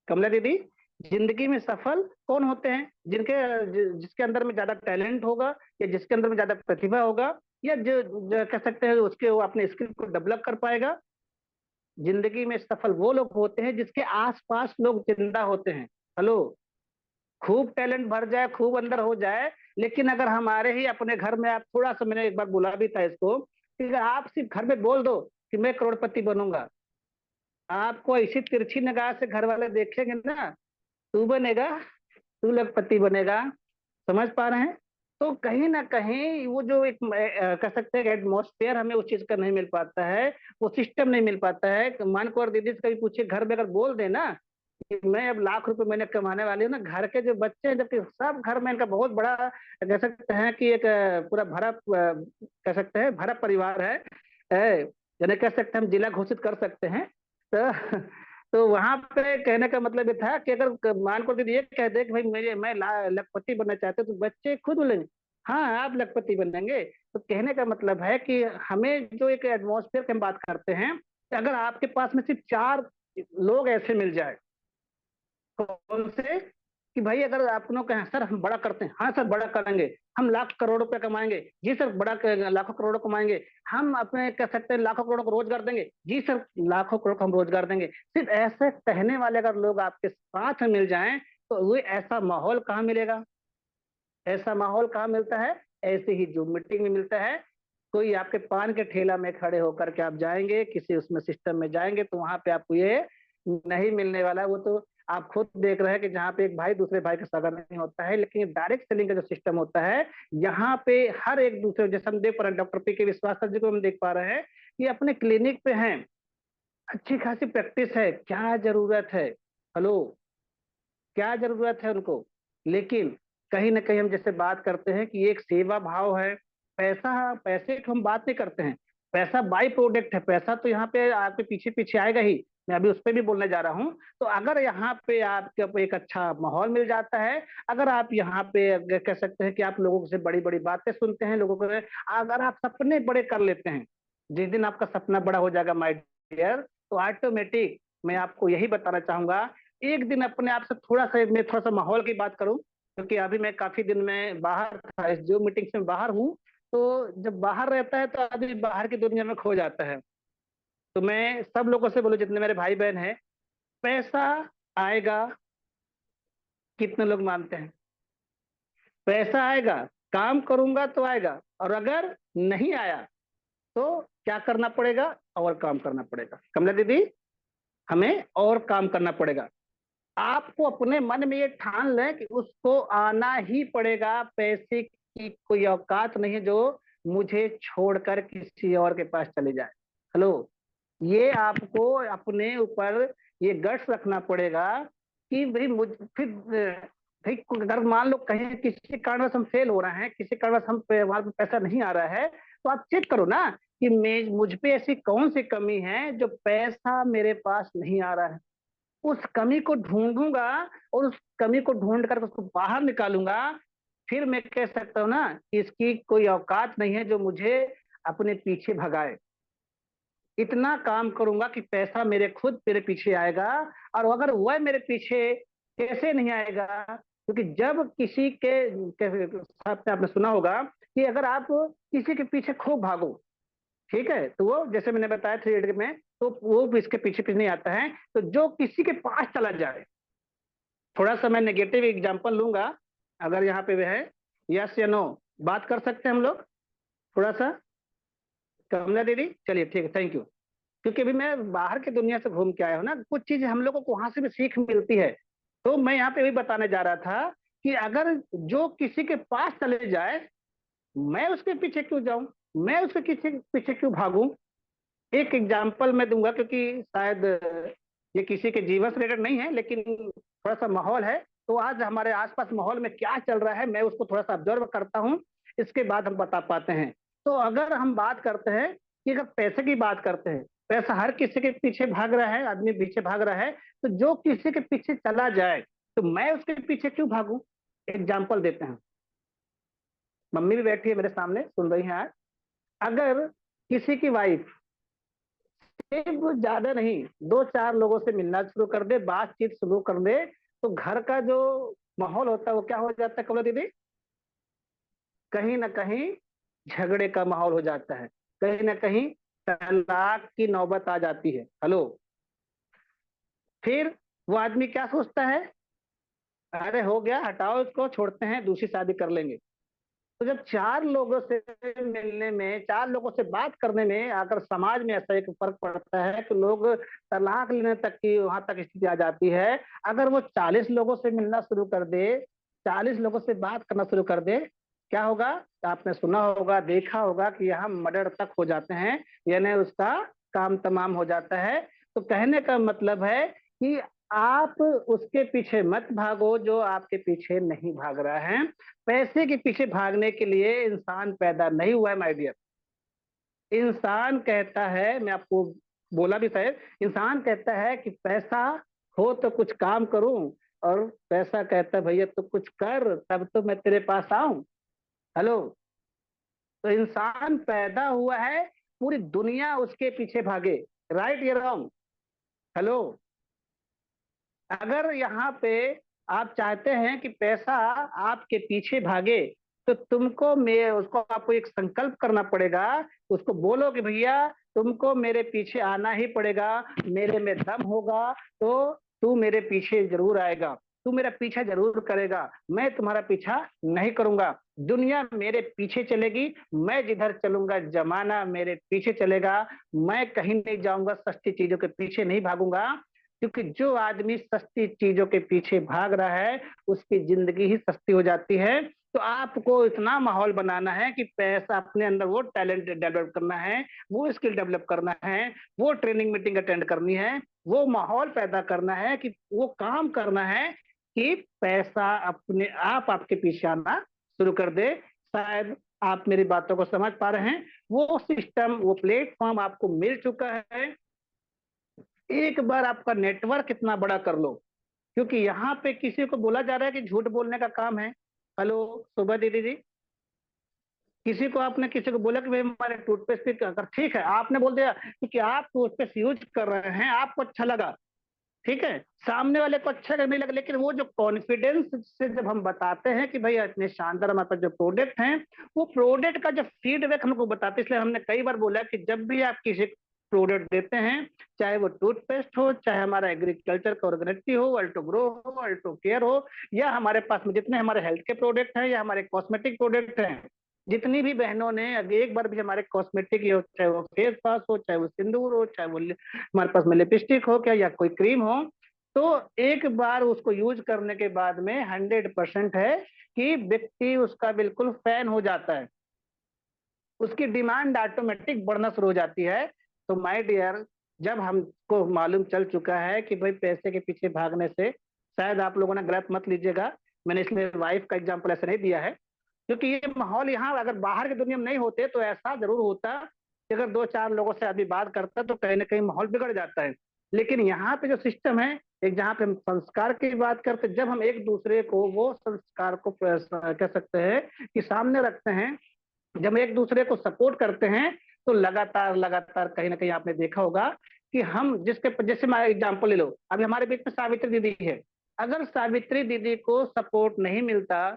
कमला दीदी, जिंदगी में सफल कौन होते हैं? जिसके अंदर में ज्यादा टैलेंट होगा, या जिसके अंदर में ज्यादा प्रतिभा होगा, या जो कह सकते हैं उसके वो अपने स्किल को डेवलप कर पाएगा। जिंदगी में सफल वो लोग होते हैं जिसके आसपास लोग जिंदा होते हैं। हेलो, खूब टैलेंट भर जाए, खूब अंदर हो जाए, लेकिन अगर हमारे ही अपने घर में आप थोड़ा सा, मैंने एक बार बोला भी था इसको, कि अगर आप सिर्फ घर में बोल दो कि मैं करोड़पति बनूंगा, आपको ऐसी तिरछी निगाह से घर वाले देखेंगे ना, तू बनेगा, तू लखपति बनेगा। समझ पा रहे हैं? तो कहीं ना कहीं वो जो एक कह सकते हैं एटमोस्फेयर हमें उस चीज का नहीं मिल पाता है, वो सिस्टम नहीं मिल पाता है। मान को और दीदी से कभी पूछे घर में अगर बोल देना कि मैं अब लाख रुपए महीने कमाने वाली हूँ ना, घर के जो बच्चे हैं, जबकि सब घर में इनका बहुत बड़ा कह सकते हैं कि एक पूरा भरा कह सकते हैं भरा परिवार है, यानी कह सकते हैं हम जिला घोषित कर सकते हैं। तो तो वहां पे कहने का मतलब ये था कि अगर मान को दीदी ये कह दे कि भाई मैं लखपति बनना चाहते तो बच्चे खुद बोलेंगे हाँ आप लखपति बनेंगे। तो कहने का मतलब है कि हमें जो एक एटमोसफेयर की हम बात करते हैं कि अगर आपके पास में सिर्फ 4 लोग ऐसे मिल जाए, कौन से, कि भाई अगर आप लोग कहें सर हम बड़ा करते हैं, हाँ सर बड़ा करेंगे, हम लाख करोड़ रुपए कमाएंगे, जी सर, लाखों करोड़ कमाएंगे। हम अपने कह सकते हैं लाखों करोड़ को रोजगार देंगे, जी सर, लाखों करोड़ को हम रोजगार देंगे। सिर्फ ऐसे कहने वाले अगर लोग आपके साथ मिल जाएं तो वो ऐसा माहौल कहाँ मिलेगा? ऐसा माहौल कहाँ मिलता है? ऐसे ही जो मीटिंग में मिलता है। कोई आपके पान के ठेला में खड़े होकर के आप जाएंगे, किसी उसमें सिस्टम में जाएंगे तो वहां पे आपको ये नहीं मिलने वाला है। वो तो आप खुद देख रहे हैं कि जहाँ पे एक भाई दूसरे भाई का सगा नहीं होता है, लेकिन डायरेक्ट सेलिंग का जो सिस्टम होता है, यहाँ पे हर एक दूसरे, जैसे हम देख पा रहे हैं डॉक्टर पी के विश्वास सर जी को हम देख पा रहे हैं कि अपने क्लिनिक पे हैं, अच्छी खासी प्रैक्टिस है, क्या जरूरत है? हेलो, क्या जरूरत है उनको? लेकिन कहीं ना कहीं हम जैसे बात करते हैं कि एक सेवा भाव है। पैसा, पैसे की हम बात नहीं करते हैं, पैसा बाई प्रोडक्ट है, पैसा तो यहाँ पे आपके पीछे पीछे आएगा ही। मैं अभी उस पर भी बोलने जा रहा हूँ। तो अगर यहाँ पे आपको एक अच्छा माहौल मिल जाता है, अगर आप यहाँ पे कह सकते हैं कि आप लोगों से बड़ी बड़ी बातें सुनते हैं, लोगों को अगर आप सपने बड़े कर लेते हैं, जिस दिन आपका सपना बड़ा हो जाएगा माय डियर, तो ऑटोमेटिक मैं आपको यही बताना चाहूंगा, एक दिन अपने आप से थोड़ा सा, मैं थोड़ा सा माहौल की बात करूं, क्योंकि अभी मैं काफी दिन में बाहर था, इस जो मीटिंग से बाहर हूं। तो जब बाहर रहता है तो आदमी बाहर की दुनिया में खो जाता है। तो मैं सब लोगों से बोलूं, जितने मेरे भाई बहन हैं, पैसा आएगा, कितने लोग मानते हैं? पैसा आएगा, काम करूंगा तो आएगा, और अगर नहीं आया तो क्या करना पड़ेगा? और काम करना पड़ेगा। कमला दीदी, हमें और काम करना पड़ेगा। आपको अपने मन में ये ठान लें कि उसको आना ही पड़ेगा। पैसे की कोई औकात नहीं है जो मुझे छोड़कर किसी और के पास चले जाए। हेलो, ये आपको अपने ऊपर ये गट्स रखना पड़ेगा कि भाई मुझ फिर भाई अगर मान लो कहीं किसी कारणवश हम फेल हो रहे हैं, किसी कारणवश हम वहां पे पैसा नहीं आ रहा है, तो आप चेक करो ना कि मैं मुझ पे ऐसी कौन सी कमी है जो पैसा मेरे पास नहीं आ रहा है। उस कमी को ढूंढूंगा और उस कमी को ढूंढ कर उसको बाहर निकालूंगा। फिर मैं कह सकता हूँ ना कि इसकी कोई औकात नहीं है जो मुझे अपने पीछे भगाए। इतना काम करूंगा कि पैसा मेरे खुद मेरे पीछे आएगा। और अगर वह मेरे पीछे कैसे नहीं आएगा? क्योंकि जब किसी आपने सुना होगा कि अगर आप किसी के पीछे खूब भागो, ठीक है, तो वो जैसे मैंने बताया थ्री इडियट में, तो वो भी इसके पीछे पीछे नहीं आता है। तो जो किसी के पास चला जाए, थोड़ा सा मैं नेगेटिव एग्जांपल लूंगा, अगर यहाँ पे वह है, यस या नो, बात कर सकते हैं हम लोग थोड़ा सा? कमला दीदी, चलिए ठीक है, थैंक यू। क्योंकि अभी मैं बाहर की दुनिया से घूम के आया हूँ ना, कुछ चीजें हम लोगों को वहां से भी सीख मिलती है। तो मैं यहाँ पे भी बताने जा रहा था कि अगर जो किसी के पास चले जाए, मैं उसके पीछे क्यों जाऊं? मैं उसके पीछे पीछे क्यों भागूं? एक एग्जाम्पल मैं दूंगा, क्योंकि शायद ये किसी के जीवन से रिलेटेड नहीं है, लेकिन थोड़ा सा माहौल है। तो आज हमारे आसपास माहौल में क्या चल रहा है, मैं उसको थोड़ा सा ऑब्जर्व करता हूँ, इसके बाद हम बता पाते हैं। तो अगर हम बात करते हैं कि अगर पैसे की बात करते हैं, पैसा हर किसी के पीछे भाग रहा है, आदमी पीछे भाग रहा है, तो जो किसी के पीछे चला जाए तो मैं उसके पीछे क्यों भागूं? एग्जाम्पल देते हैं, मम्मी भी बैठी है मेरे सामने सुन रही है आज। अगर किसी की वाइफ सिर्फ ज्यादा नहीं, दो चार लोगों से मिलना शुरू कर दे, बातचीत शुरू कर दे, तो घर का जो माहौल होता है वो क्या हो जाता है कमला दीदी? कहीं ना कहीं झगड़े का माहौल हो जाता है, कहीं ना कहीं तलाक की नौबत आ जाती है। हेलो, फिर वो आदमी क्या सोचता है? अरे हो गया, हटाओ इसको, छोड़ते हैं, दूसरी शादी कर लेंगे। तो जब चार लोगों से मिलने में, चार लोगों से बात करने में अगर समाज में ऐसा एक फर्क पड़ता है कि लोग तलाक लेने तक की वहां तक स्थिति आ जाती है। अगर वो 40 लोगों से मिलना शुरू कर दे, 40 लोगों से बात करना शुरू कर दे, क्या होगा? आपने सुना होगा, देखा होगा कि यहाँ मर्डर तक हो जाते हैं, यानी उसका काम तमाम हो जाता है। तो कहने का मतलब है कि आप उसके पीछे मत भागो जो आपके पीछे नहीं भाग रहा है। पैसे के पीछे भागने के लिए इंसान पैदा नहीं हुआ है माय डियर। इंसान कहता है, मैं आपको बोला भी शायद, इंसान कहता है कि पैसा हो तो कुछ काम करूं, और पैसा कहता है भैया तो कुछ कर तब तो मैं तेरे पास आऊं। हेलो, तो इंसान पैदा हुआ है, पूरी दुनिया उसके पीछे भागे, राइट या रॉन्ग? हेलो, अगर यहाँ पे आप चाहते हैं कि पैसा आपके पीछे भागे, तो तुमको मैं उसको आपको एक संकल्प करना पड़ेगा, उसको बोलो कि भैया तुमको मेरे पीछे आना ही पड़ेगा, मेरे में दम होगा तो तू मेरे पीछे जरूर आएगा, तू मेरा पीछा जरूर करेगा, मैं तुम्हारा पीछा नहीं करूंगा। दुनिया मेरे पीछे चलेगी, मैं जिधर चलूंगा जमाना मेरे पीछे चलेगा, मैं कहीं नहीं जाऊंगा, सस्ती चीजों के पीछे नहीं भागूंगा। क्योंकि जो आदमी सस्ती चीजों के पीछे भाग रहा है उसकी जिंदगी ही सस्ती हो जाती है। तो आपको इतना माहौल बनाना है कि पैसा अपने अंदर वो टैलेंट डेवलप करना है, वो स्किल डेवलप करना है, वो ट्रेनिंग मीटिंग अटेंड करनी है, वो माहौल पैदा करना है, कि वो काम करना है कि पैसा अपने आप आपके पीछे आना शुरू कर दे। शायद आप मेरी बातों को समझ पा रहे हैं। वो सिस्टम, वो प्लेटफॉर्म आपको मिल चुका है। एक बार आपका नेटवर्क इतना बड़ा कर लो, क्योंकि यहाँ पे किसी को बोला जा रहा है कि झूठ बोलने का काम है। हेलो सुबह दीदी जी, किसी को आपने किसी को बोला कि भाई हमारे टूथपेस्ट पे अगर ठीक है आपने बोल दिया कि आप टूथपेस्ट यूज कर रहे हैं, आपको अच्छा लगा, ठीक है, सामने वाले को अच्छा नहीं लगा, लेकिन वो जो कॉन्फिडेंस से जब हम बताते हैं कि भाई इतने शानदार हमारे पास जो प्रोडक्ट हैं, वो प्रोडक्ट का जो फीडबैक हमको बताते हैं। इसलिए हमने कई बार बोला कि जब भी आप किसी प्रोडक्ट देते हैं, चाहे वो टूथपेस्ट हो, चाहे हमारा एग्रीकल्चर का ऑर्गेनिटी हो, अल्टो ग्रो हो, अल्टो केयर हो, या हमारे पास में जितने हमारे हेल्थ के प्रोडक्ट हैं या हमारे कॉस्मेटिक प्रोडक्ट हैं, जितनी भी बहनों ने अभी एक बार भी हमारे कॉस्मेटिक हो, चाहे वो फेस वॉश हो, चाहे वो सिंदूर हो, चाहे वो हमारे पास में लिपस्टिक हो क्या या कोई क्रीम हो, तो एक बार उसको यूज करने के बाद में 100% है कि व्यक्ति उसका बिल्कुल फैन हो जाता है, उसकी डिमांड ऑटोमेटिक बढ़ना शुरू हो जाती है। तो माय डियर, जब हमको मालूम चल चुका है कि भाई पैसे के पीछे भागने से, शायद आप लोगों ने गलत मत लीजिएगा, मैंने इसलिए वाइफ का एग्जाम्पल ऐसे नहीं दिया है, क्योंकि ये माहौल यहाँ अगर बाहर की दुनिया में नहीं होते तो ऐसा जरूर होता कि अगर दो चार लोगों से आदमी बात करता तो कहीं ना कहीं माहौल बिगड़ जाता है। लेकिन यहाँ पे जो सिस्टम है, एक जहाँ पे हम संस्कार की बात करते, जब हम एक दूसरे को वो संस्कार को कह सकते हैं कि सामने रखते हैं, जब एक दूसरे को सपोर्ट करते हैं, तो लगातार लगातार कहीं ना कहीं आपने देखा होगा कि हम जिसके जैसे हमारा एग्जाम्पल ले लो, अभी हमारे बीच में सावित्री दीदी है, अगर सावित्री दीदी को सपोर्ट नहीं मिलता,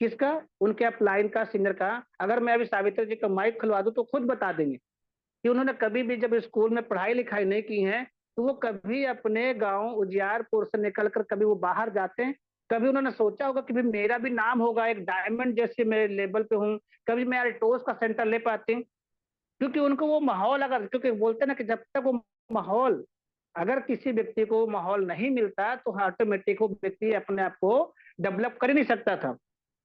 किसका, उनके अपलाइन का, सीनियर का, अगर मैं अभी सावित्री जी का माइक खुलवा दूं तो खुद बता देंगे कि उन्होंने कभी भी जब स्कूल में पढ़ाई लिखाई नहीं की है, तो वो कभी अपने गांव उजियारपुर से निकलकर कभी वो बाहर जाते हैं, कभी उन्होंने सोचा होगा कि भी मेरा भी नाम होगा एक डायमंड जैसे मेरे लेवल पे हूँ, कभी मैं अल्टोस का सेंटर ले पाती हूँ। क्योंकि उनको वो माहौल, अगर क्योंकि बोलते हैं ना कि जब तक वो माहौल, अगर किसी व्यक्ति को माहौल नहीं मिलता तो ऑटोमेटिक वो व्यक्ति अपने आप को डेवलप कर ही नहीं सकता था।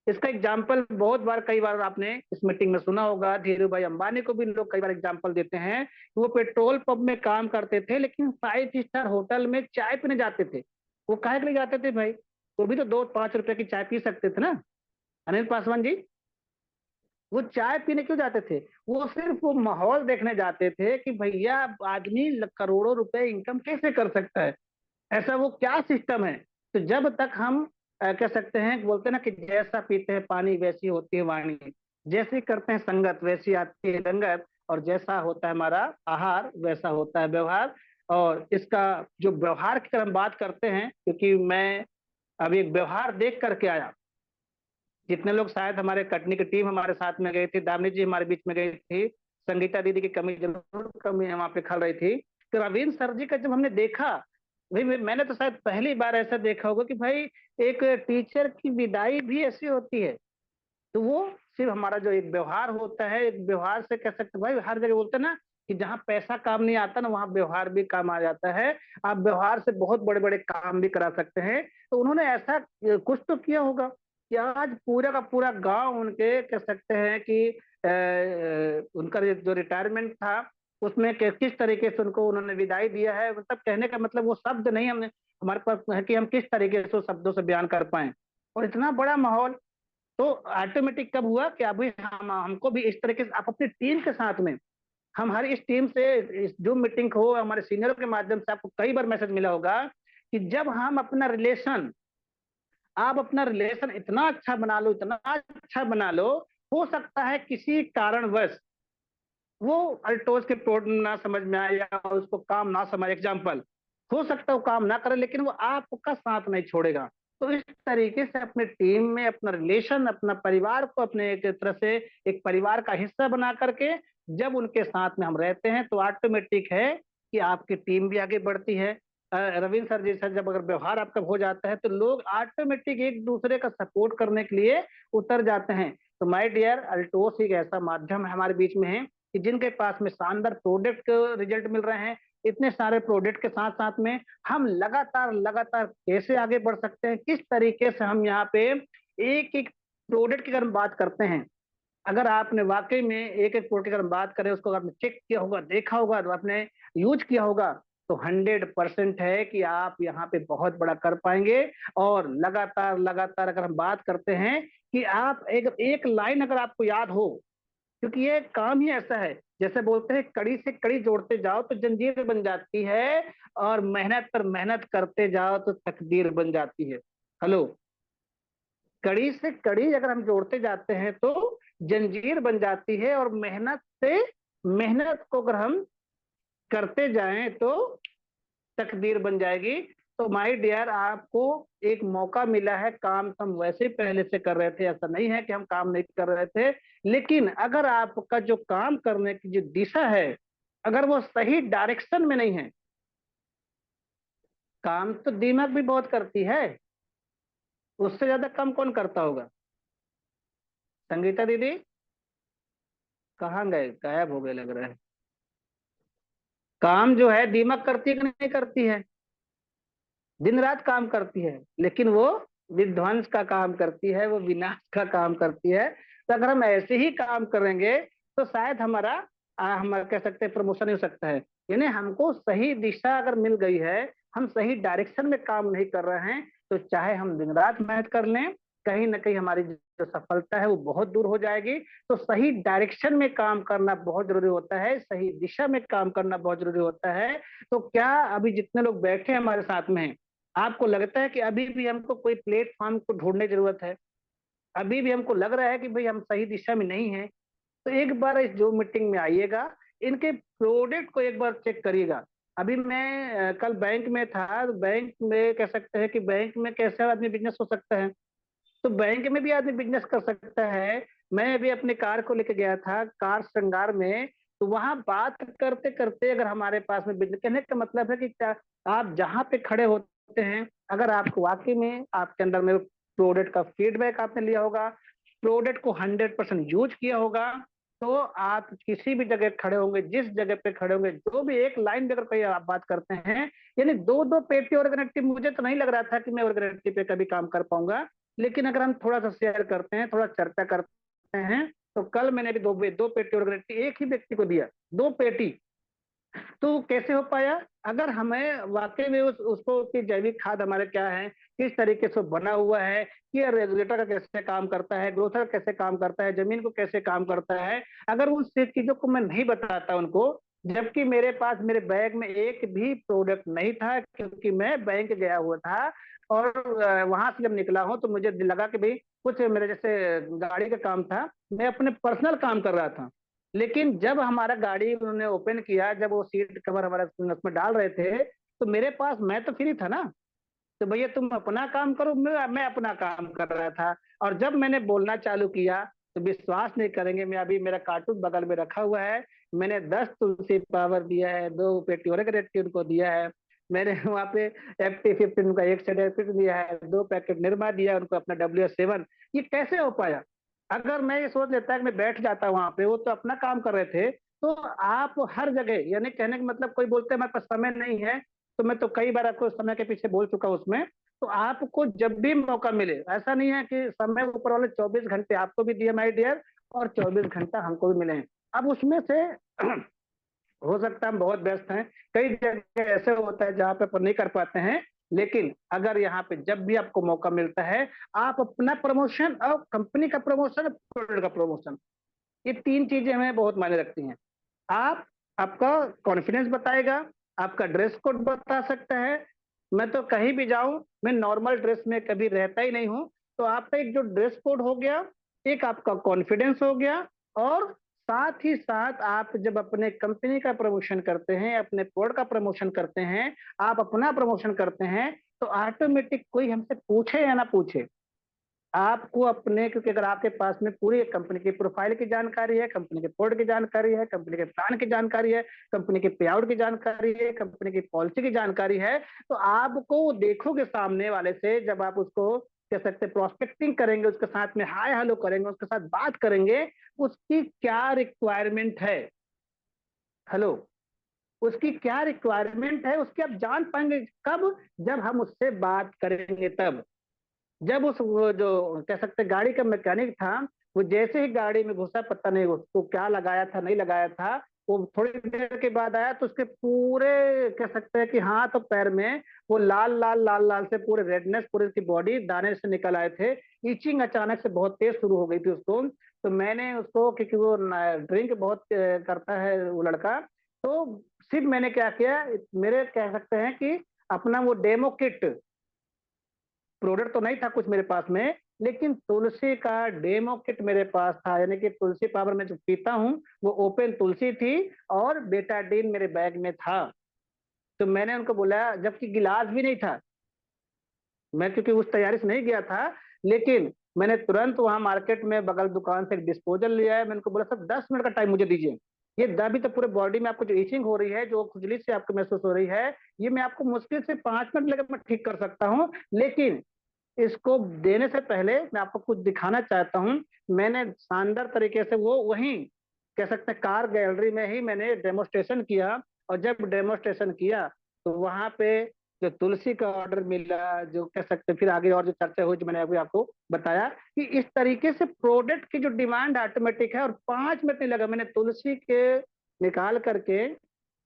इसका एग्जाम्पल बहुत बार, कई बार आपने इस मीटिंग में सुना होगा, धीरू भाई अंबानी को भी लोग कई बार एग्जाम्पल देते हैं कि वो पेट्रोल पंप में काम करते थे लेकिन 5 स्टार होटल में चाय पीने जाते थे। वो काहे के लिए जाते थे भाई? वो भी तो 2-5 रुपए की चाय पी सकते थे ना, अनिल पासवान जी। वो चाय पीने क्यों जाते थे? वो सिर्फ वो माहौल देखने जाते थे कि भैया आदमी करोड़ों रुपए इनकम कैसे कर सकता है, ऐसा वो क्या सिस्टम है। तो जब तक हम कह सकते हैं, बोलते हैं ना कि जैसा पीते हैं पानी वैसी होती है वाणी, जैसे करते हैं संगत वैसी आती है रंगत, और जैसा होता है हमारा आहार वैसा होता है व्यवहार। और इसका जो व्यवहार की अगर हम बात करते हैं, क्योंकि मैं अभी एक व्यवहार देख करके आया, जितने लोग शायद हमारे कटनी की टीम हमारे साथ में गई थी, दामिनी जी हमारे बीच में गई थी, संगीता दीदी की कमी जरूर कमी वहां पे खल रही थी, तो रवीन सर जी का जब हमने देखा, भाई मैंने तो शायद पहली बार ऐसा देखा होगा कि भाई एक टीचर की विदाई भी ऐसी होती है। तो वो सिर्फ हमारा जो एक व्यवहार होता है, एक व्यवहार से कह सकते भाई, हर जगह बोलते हैं ना कि जहाँ पैसा काम नहीं आता ना वहाँ व्यवहार भी काम आ जाता है। आप व्यवहार से बहुत बड़े बड़े काम भी करा सकते हैं। तो उन्होंने ऐसा कुछ तो किया होगा कि आज पूरा का पूरा गांव उनके कह सकते हैं कि उनका जो रिटायरमेंट था उसमें किस तरीके से उनको उन्होंने विदाई दिया है, मतलब कहने का मतलब वो शब्द नहीं हमने हमारे पास है कि हम किस तरीके से उस शब्दों से बयान कर पाए। और इतना बड़ा माहौल, तो ऑटोमेटिक कब हुआ कि अभी हमको भी इस तरीके से आप अपनी टीम के साथ में, हम हर इस टीम से इस जूम मीटिंग हो हमारे सीनियरों के माध्यम से आपको कई बार मैसेज मिला होगा कि जब हम अपना रिलेशन, आप अपना रिलेशन इतना अच्छा बना लो, इतना अच्छा बना लो, हो सकता है किसी कारणवश वो अल्टोज के प्रोड ना समझ में आए या उसको काम ना समझ, एग्जाम्पल हो सकता है वो काम ना करे, लेकिन वो आपका साथ नहीं छोड़ेगा। तो इस तरीके से अपने टीम में अपना रिलेशन, अपना परिवार को अपने एक तरह से एक परिवार का हिस्सा बना करके जब उनके साथ में हम रहते हैं तो ऑटोमेटिक है कि आपकी टीम भी आगे बढ़ती है। रविंद्र सर जैसा जब अगर व्यवहार आपका हो जाता है तो लोग ऑटोमेटिक एक दूसरे का सपोर्ट करने के लिए उतर जाते हैं। तो माय डियर, अल्टोस एक ऐसा माध्यम हमारे बीच में है कि जिनके पास में शानदार प्रोडक्ट रिजल्ट मिल रहे हैं। इतने सारे प्रोडक्ट के साथ साथ में हम लगातार लगातार कैसे आगे बढ़ सकते हैं, किस तरीके से हम यहाँ पे एक एक प्रोडक्ट की अगर हम बात करते हैं, अगर आपने वाकई में एक एक प्रोडक्ट की अगर हम बात करें, उसको आपने चेक किया होगा, देखा होगा, तो आपने यूज किया होगा, तो 100% है कि आप यहाँ पे बहुत बड़ा कर पाएंगे। और लगातार लगातार अगर हम बात करते हैं कि आप एक एक लाइन अगर आपको याद हो, क्योंकि ये काम ही ऐसा है, जैसे बोलते हैं कड़ी से कड़ी जोड़ते जाओ तो जंजीर बन जाती है, और मेहनत पर मेहनत करते जाओ तो तकदीर बन जाती है। हेलो, कड़ी से कड़ी अगर हम जोड़ते जाते हैं तो जंजीर बन जाती है, और मेहनत से मेहनत को अगर हम करते जाएं तो तकदीर बन जाएगी। तो माय डियर, आपको एक मौका मिला है, काम तो हम वैसे ही पहले से कर रहे थे, ऐसा नहीं है कि हम काम नहीं कर रहे थे, लेकिन अगर आपका जो काम करने की जो दिशा है अगर वो सही डायरेक्शन में नहीं है, काम तो दिमाग भी बहुत करती है, उससे ज्यादा काम कौन करता होगा? संगीता दीदी कहाँ गए, गायब हो गए लग रहा है। काम जो है दिमाग करती है कि नहीं करती है? दिन रात काम करती है, लेकिन वो विध्वंस का काम करती है, वो विनाश का काम करती है। तो अगर हम ऐसे ही काम करेंगे तो शायद हमारा हम कह सकते हैं प्रमोशन हो सकता है। यानी हमको सही दिशा अगर मिल गई है, हम सही डायरेक्शन में काम नहीं कर रहे हैं, तो चाहे हम दिन रात मेहनत कर लें, कहीं ना कहीं हमारी जो सफलता है वो बहुत दूर हो जाएगी। तो सही डायरेक्शन में काम करना बहुत जरूरी होता है, सही दिशा में काम करना बहुत जरूरी होता है। तो क्या अभी जितने लोग बैठे हमारे साथ में हैं, आपको लगता है कि अभी भी हमको कोई प्लेटफॉर्म को ढूंढने की जरूरत है? अभी भी हमको लग रहा है कि भाई हम सही दिशा में नहीं है? तो एक बार इस जो मीटिंग में आइएगा, इनके प्रोडक्ट को एक बार चेक करिएगा। अभी मैं कल बैंक में था, तो बैंक में कह सकते हैं कि बैंक में कैसे आदमी बिजनेस हो सकता है, तो बैंक में भी आदमी बिजनेस कर सकता है। मैं अभी अपने कार को लेके गया था कार श्रृंगार में, तो वहां बात करते करते अगर हमारे पास में बिजनेस, कहने का मतलब है कि आप जहां पे खड़े होते हैं, अगर आपको वाकई में आपके अंदर में प्रोडक्ट का फीडबैक आपने लिया होगा, प्रोडक्ट को 100% यूज किया होगा, तो आप किसी भी जगह खड़े होंगे, जिस जगह पे खड़े होंगे, जो भी एक लाइन पे अगर कोई आप बात करते हैं, यानी दो दो पेटी ऑर्गेनाइटिव, मुझे तो नहीं लग रहा था कि मैं ऑर्गेनाइटिव पे कभी काम कर पाऊंगा, लेकिन अगर हम थोड़ा सा शेयर करते हैं, थोड़ा चर्चा करते हैं, तो कल मैंने भी दो पेटी ऑर्गेनाइटिव एक ही व्यक्ति को दिया, दो पेटी। तो कैसे हो पाया? अगर हमें वाकई में उसको कि जैविक खाद हमारे क्या है, किस तरीके से बना हुआ है, कि रेगुलेटर का कैसे काम करता है, ग्रोथर कैसे काम करता है, जमीन को कैसे काम करता है, अगर उन चीजों को मैं नहीं बताता उनको, जबकि मेरे पास मेरे बैग में एक भी प्रोडक्ट नहीं था, क्योंकि मैं बैंक गया हुआ था, और वहां से जब निकला हूं तो मुझे लगा कि भाई कुछ मेरे जैसे गाड़ी का काम था, मैं अपने पर्सनल काम कर रहा था। लेकिन जब हमारा गाड़ी उन्होंने ओपन किया, जब वो सीट कवर हमारा उसमें डाल रहे थे, तो मेरे पास, मैं तो फ्री था ना, तो भैया तुम अपना काम करो, मैं अपना काम कर रहा था। और जब मैंने बोलना चालू किया, तो विश्वास नहीं करेंगे, मैं अभी मेरा कार्टून बगल में रखा हुआ है, मैंने 10 तुलसी पावर दिया है, 2 पेटी और उनको दिया है, मैंने वहाँ पे FT15 का एक सेट एफिट दिया है, 2 पैकेट निरमा दिया उनको अपना WS7। ये कैसे हो पाया? अगर मैं ये सोच लेता कि मैं बैठ जाता वहां पे, वो तो अपना काम कर रहे थे। तो आप हर जगह, यानी कहने का मतलब, कोई बोलते हैं हमारे पास समय नहीं है, तो मैं तो कई बार आपको समय के पीछे बोल चुका हूं उसमें। तो आपको जब भी मौका मिले, ऐसा नहीं है कि समय ऊपर वाले 24 घंटे आपको भी दिए माय डियर, और 24 घंटा हमको भी मिले हैं। अब उसमें से हो सकता है हम बहुत व्यस्त हैं, कई जगह ऐसे होता है जहाँ पे अपन नहीं कर पाते हैं, लेकिन अगर यहाँ पे जब भी आपको मौका मिलता है, आप अपना प्रमोशन और कंपनी का प्रमोशन, प्रोडक्ट का प्रमोशन, ये 3 चीजें हमें बहुत मायने रखती हैं। आप, आपका कॉन्फिडेंस बताएगा, आपका ड्रेस कोड बता सकता है। मैं तो कहीं भी जाऊं, मैं नॉर्मल ड्रेस में कभी रहता ही नहीं हूं। तो आपका एक जो ड्रेस कोड हो गया, एक आपका कॉन्फिडेंस हो गया, और साथ ही साथ आप जब अपने कंपनी का प्रमोशन करते हैं, अपने प्रोडक्ट का प्रमोशन करते हैं, आप अपना प्रमोशन करते हैं, तो ऑटोमेटिक कोई हमसे पूछे या ना पूछे, आपको अपने, क्योंकि अगर आपके पास में पूरी कंपनी की प्रोफाइल की जानकारी है, कंपनी के कोड की जानकारी है, कंपनी के प्लान की जानकारी है, कंपनी के पे आउट की जानकारी है, कंपनी की पॉलिसी की जानकारी है, तो आपको देखोगे सामने वाले से, जब आप उसको कह सकते प्रोस्पेक्टिंग करेंगे, उसके साथ में हाय हेलो करेंगे, उसके साथ बात करेंगे, उसकी क्या रिक्वायरमेंट है, हेलो, उसकी क्या रिक्वायरमेंट है, उसकी आप जान पाएंगे कब, जब हम उससे बात करेंगे तब। जब उस वो जो कह सकते गाड़ी का मैकेनिक था, वो जैसे ही गाड़ी में घुसा, पता नहीं उसको क्या लगाया था नहीं लगाया था, वो थोड़ी देर के बाद आया तो उसके पूरे कह सकते हैं कि हाथ और पैर में वो लाल लाल लाल लाल से पूरे रेडनेस, पूरी उसकी बॉडी दाने से निकल आए थे। ईचिंग अचानक से बहुत तेज शुरू हो गई थी उसको। तो मैंने उसको, क्योंकि वो ड्रिंक बहुत करता है वो लड़का, तो सिर्फ मैंने क्या किया, मेरे कह सकते हैं कि अपना वो डेमो किट, प्रोडक्ट तो नहीं था कुछ मेरे पास में, लेकिन तुलसी का डेमो किट मेरे पास था, यानी कि तुलसी पावर मैं जो पीता हूँ वो ओपन तुलसी थी, और बेटाडीन मेरे बैग में था। तो मैंने उनको बोला, जबकि गिलास भी नहीं था, मैं क्योंकि उस तैयारी से नहीं गया था, लेकिन मैंने तुरंत वहां मार्केट में बगल दुकान से एक डिस्पोजल लिया है। मैंने उनको बोला, सर 10 मिनट का टाइम मुझे दीजिए, ये दबी तो पूरे बॉडी में आपको जो इचिंग हो रही है, जो खुजली से आपको महसूस हो रही है, ये मैं आपको मुश्किल से 5 मिनट लगे मैं ठीक कर सकता हूँ, लेकिन इसको देने से पहले मैं आपको कुछ दिखाना चाहता हूँ। मैंने शानदार तरीके से वो वहीं कह सकते हैं कार गैलरी में ही मैंने डेमोस्ट्रेशन किया, और जब डेमोस्ट्रेशन किया तो वहां पे जो तुलसी का ऑर्डर मिला, जो कह सकते हैं फिर आगे और जो चर्चा हुई, जो मैंने अभी आपको बताया, कि इस तरीके से प्रोडक्ट की जो डिमांड ऑटोमेटिक है, और 5 मिनट नहीं लगा, मैंने तुलसी के निकाल करके,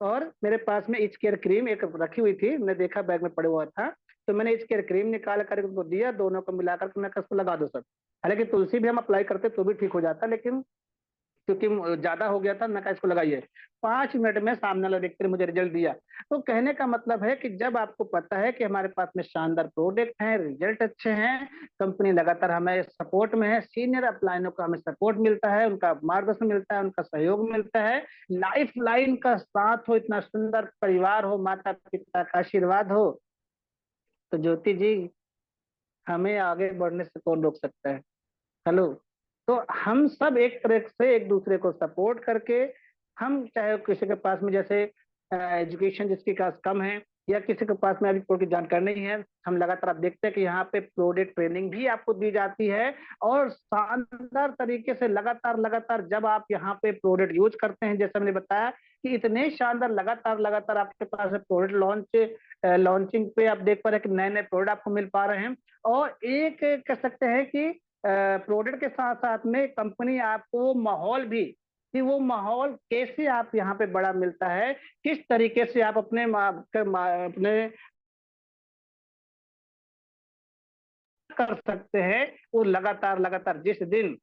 और मेरे पास में इच केयर क्रीम एक रखी हुई थी, मैंने देखा बैग में पड़े हुआ था, तो मैंने इच केयर क्रीम निकाल कर उनको दिया, दोनों को मिलाकर के मैं उसको लगा दो सर। हालांकि तुलसी भी हम अप्लाई करते तो भी ठीक हो जाता, लेकिन क्योंकि ज्यादा हो गया था, मैं कहा इसको लगाइए। 5 मिनट में सामने वाला व्यक्ति ने मुझे रिजल्ट दिया। तो कहने का मतलब है कि जब आपको पता है कि हमारे पास में शानदार प्रोडक्ट है, रिजल्ट अच्छे हैं, कंपनी लगातार हमें सपोर्ट में है, सीनियर अपलाइनों का हमें सपोर्ट मिलता है, उनका मार्गदर्शन मिलता है, उनका सहयोग मिलता है, लाइफ लाइन का साथ हो, इतना सुंदर परिवार हो, माता पिता का आशीर्वाद हो, तो ज्योति जी, हमें आगे बढ़ने से कौन रोक सकता है, हेलो। तो हम सब एक तरह से एक दूसरे को सपोर्ट करके, हम चाहे किसी के पास में जैसे एजुकेशन जिसके पास कम है, या किसी के पास में अभी प्रोडक्ट की जानकारी नहीं है, हम लगातार आप देखते हैं कि यहाँ पे प्रोडक्ट ट्रेनिंग भी आपको दी जाती है, और शानदार तरीके से लगातार लगातार जब आप यहाँ पे प्रोडक्ट यूज करते हैं, जैसे मैंने बताया कि इतने शानदार लगातार लगातार आपके पास प्रोडक्ट लॉन्चिंग पे आप देख पा रहे हैं कि नए नए प्रोडक्ट आपको मिल पा रहे हैं, और एक कह सकते हैं कि प्रोडक्ट के साथ साथ में कंपनी आपको माहौल भी, कि वो माहौल कैसे आप यहाँ पे बड़ा मिलता है, किस तरीके से आप अपने कर सकते हैं, वो लगातार लगातार जिस दिन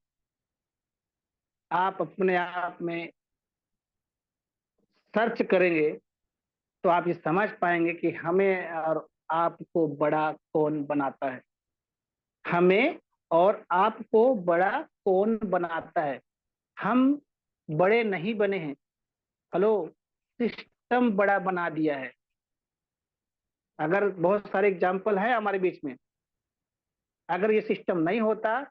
आप अपने आप में सर्च करेंगे, तो आप ये समझ पाएंगे कि हमें और आपको बड़ा कौन बनाता है, हमें और आपको बड़ा कौन बनाता है। हम बड़े नहीं बने हैं, हेलो, सिस्टम बड़ा बना दिया है। अगर बहुत सारे एग्जाम्पल है हमारे बीच में, अगर ये सिस्टम नहीं होता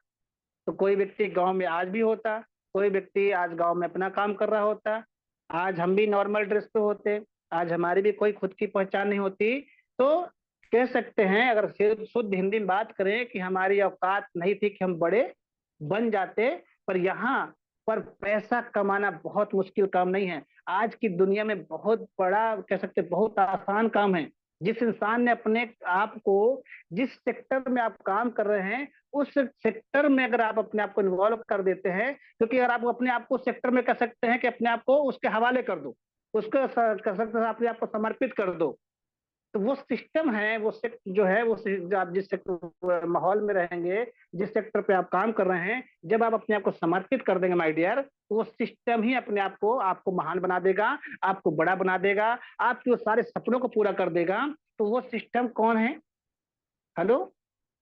तो कोई व्यक्ति गांव में आज भी होता, कोई व्यक्ति आज गांव में अपना काम कर रहा होता, आज हम भी नॉर्मल ड्रेस पे होते, आज हमारी भी कोई खुद की पहचान नहीं होती। तो कह सकते हैं, अगर शुद्ध हिंदी में बात करें, कि हमारी औकात नहीं थी कि हम बड़े बन जाते। पर यहाँ पर पैसा कमाना बहुत मुश्किल काम नहीं है, आज की दुनिया में बहुत बड़ा कह सकते बहुत आसान काम है। जिस इंसान ने अपने आप को, जिस सेक्टर में आप काम कर रहे हैं, उस सेक्टर में अगर आप अपने आप को इन्वॉल्व कर देते हैं, क्योंकि अगर आप अपने आप को सेक्टर में कर सकते हैं कि अपने आप को उसके हवाले कर दो, उसको कर सकते हैं अपने आप को समर्पित कर दो, तो वो सिस्टम है, वो सेक्टर जो है, वो जो आप जिस सेक्टर माहौल में रहेंगे, जिस सेक्टर पे आप काम कर रहे हैं, जब आप अपने आप को समर्पित कर देंगे माय डियर, तो वो सिस्टम ही अपने आप को आपको महान बना देगा, आपको बड़ा बना देगा, आपके वो सारे सपनों को पूरा कर देगा। तो वो सिस्टम कौन है, हेलो,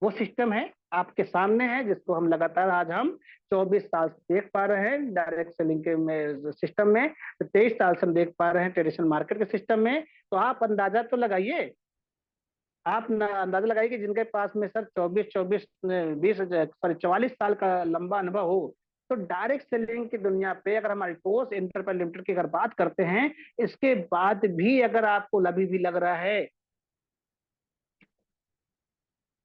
वो सिस्टम है आपके सामने है, जिसको हम लगातार आज हम 24 साल से देख पा रहे हैं डायरेक्ट सेलिंग के में सिस्टम में, तो 23 साल से हम देख पा रहे हैं ट्रेडिशनल मार्केट के सिस्टम में। तो आप अंदाजा तो लगाइए, आप अंदाजा लगाइए कि जिनके पास में सर 44 का लंबा अनुभव हो, तो डायरेक्ट सेलिंग की दुनिया पे अगर हम अल्टोस एंटरप्राइज लिमिटेड की अगर बात करते हैं, इसके बाद भी अगर आपको अभी भी लग रहा है,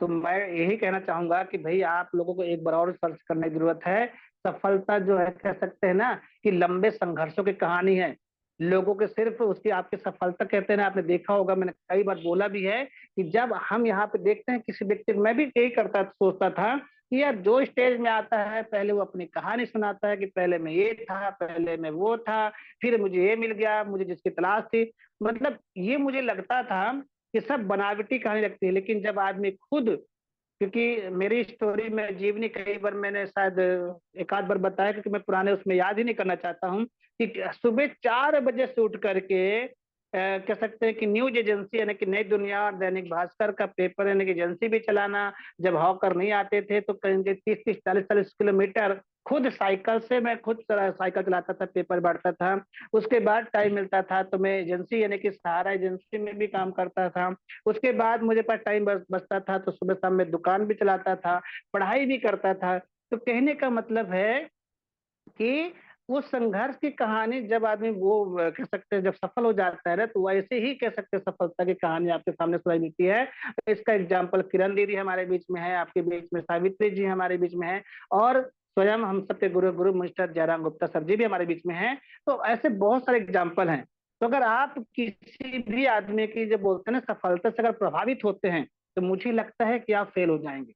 तो मैं यही कहना चाहूंगा कि भाई आप लोगों को एक बार और सर्च करने की जरूरत है। सफलता जो है, कह सकते हैं ना कि लंबे संघर्षों की कहानी है। लोगों के सिर्फ उसकी आपकी सफलता कहते हैं ना, आपने देखा होगा, मैंने कई बार बोला भी है कि जब हम यहाँ पे देखते हैं किसी व्यक्ति को, मैं भी यही करता सोचता था कि यार जो स्टेज में आता है पहले वो अपनी कहानी सुनाता है कि पहले मैं ये था, पहले मैं वो था, फिर मुझे ये मिल गया, मुझे जिसकी तलाश थी। मतलब ये मुझे लगता था कि सब बनावटी कहानी लगती है। लेकिन जब आदमी खुद, क्योंकि मेरी स्टोरी में जीवनी कई बार मैंने शायद एक आध बार बताया, क्योंकि मैं पुराने उसमें याद ही नहीं करना चाहता हूँ कि सुबह 4 बजे से उठ करके कह सकते हैं कि न्यूज एजेंसी यानी कि नई दुनिया और दैनिक भास्कर का पेपर यानी कि एजेंसी भी चलाना। जब हॉकर नहीं आते थे तो कहीं 30-30 40-40 किलोमीटर खुद साइकिल से, मैं खुद साइकिल चलाता था, पेपर बांटता था। उसके बाद टाइम मिलता था तो मैं एजेंसी यानी कि सहारा एजेंसी में भी काम करता था। उसके बाद मुझे पास टाइम बचता था तो सुबह शाम में दुकान भी चलाता था, पढ़ाई भी करता था। तो कहने का मतलब है कि उस संघर्ष की कहानी जब आदमी वो कह सकते हैं जब सफल हो जाता है ना, तो वैसे ही कह सकते हैं सफलता की कहानी आपके सामने सुनाई देती है। तो इसका एग्जाम्पल किरण दीदी हमारे बीच में है, आपके बीच में सावित्री जी हमारे बीच में है, और स्वयं हम सबके गुरु गुरु मिस्टर जयराम गुप्ता सर जी भी हमारे बीच में हैं। तो ऐसे बहुत सारे एग्जाम्पल हैं। तो अगर आप किसी भी आदमी की जो बोलते हैं ना सफलता से अगर प्रभावित होते हैं, तो मुझे लगता है कि आप फेल हो जाएंगे।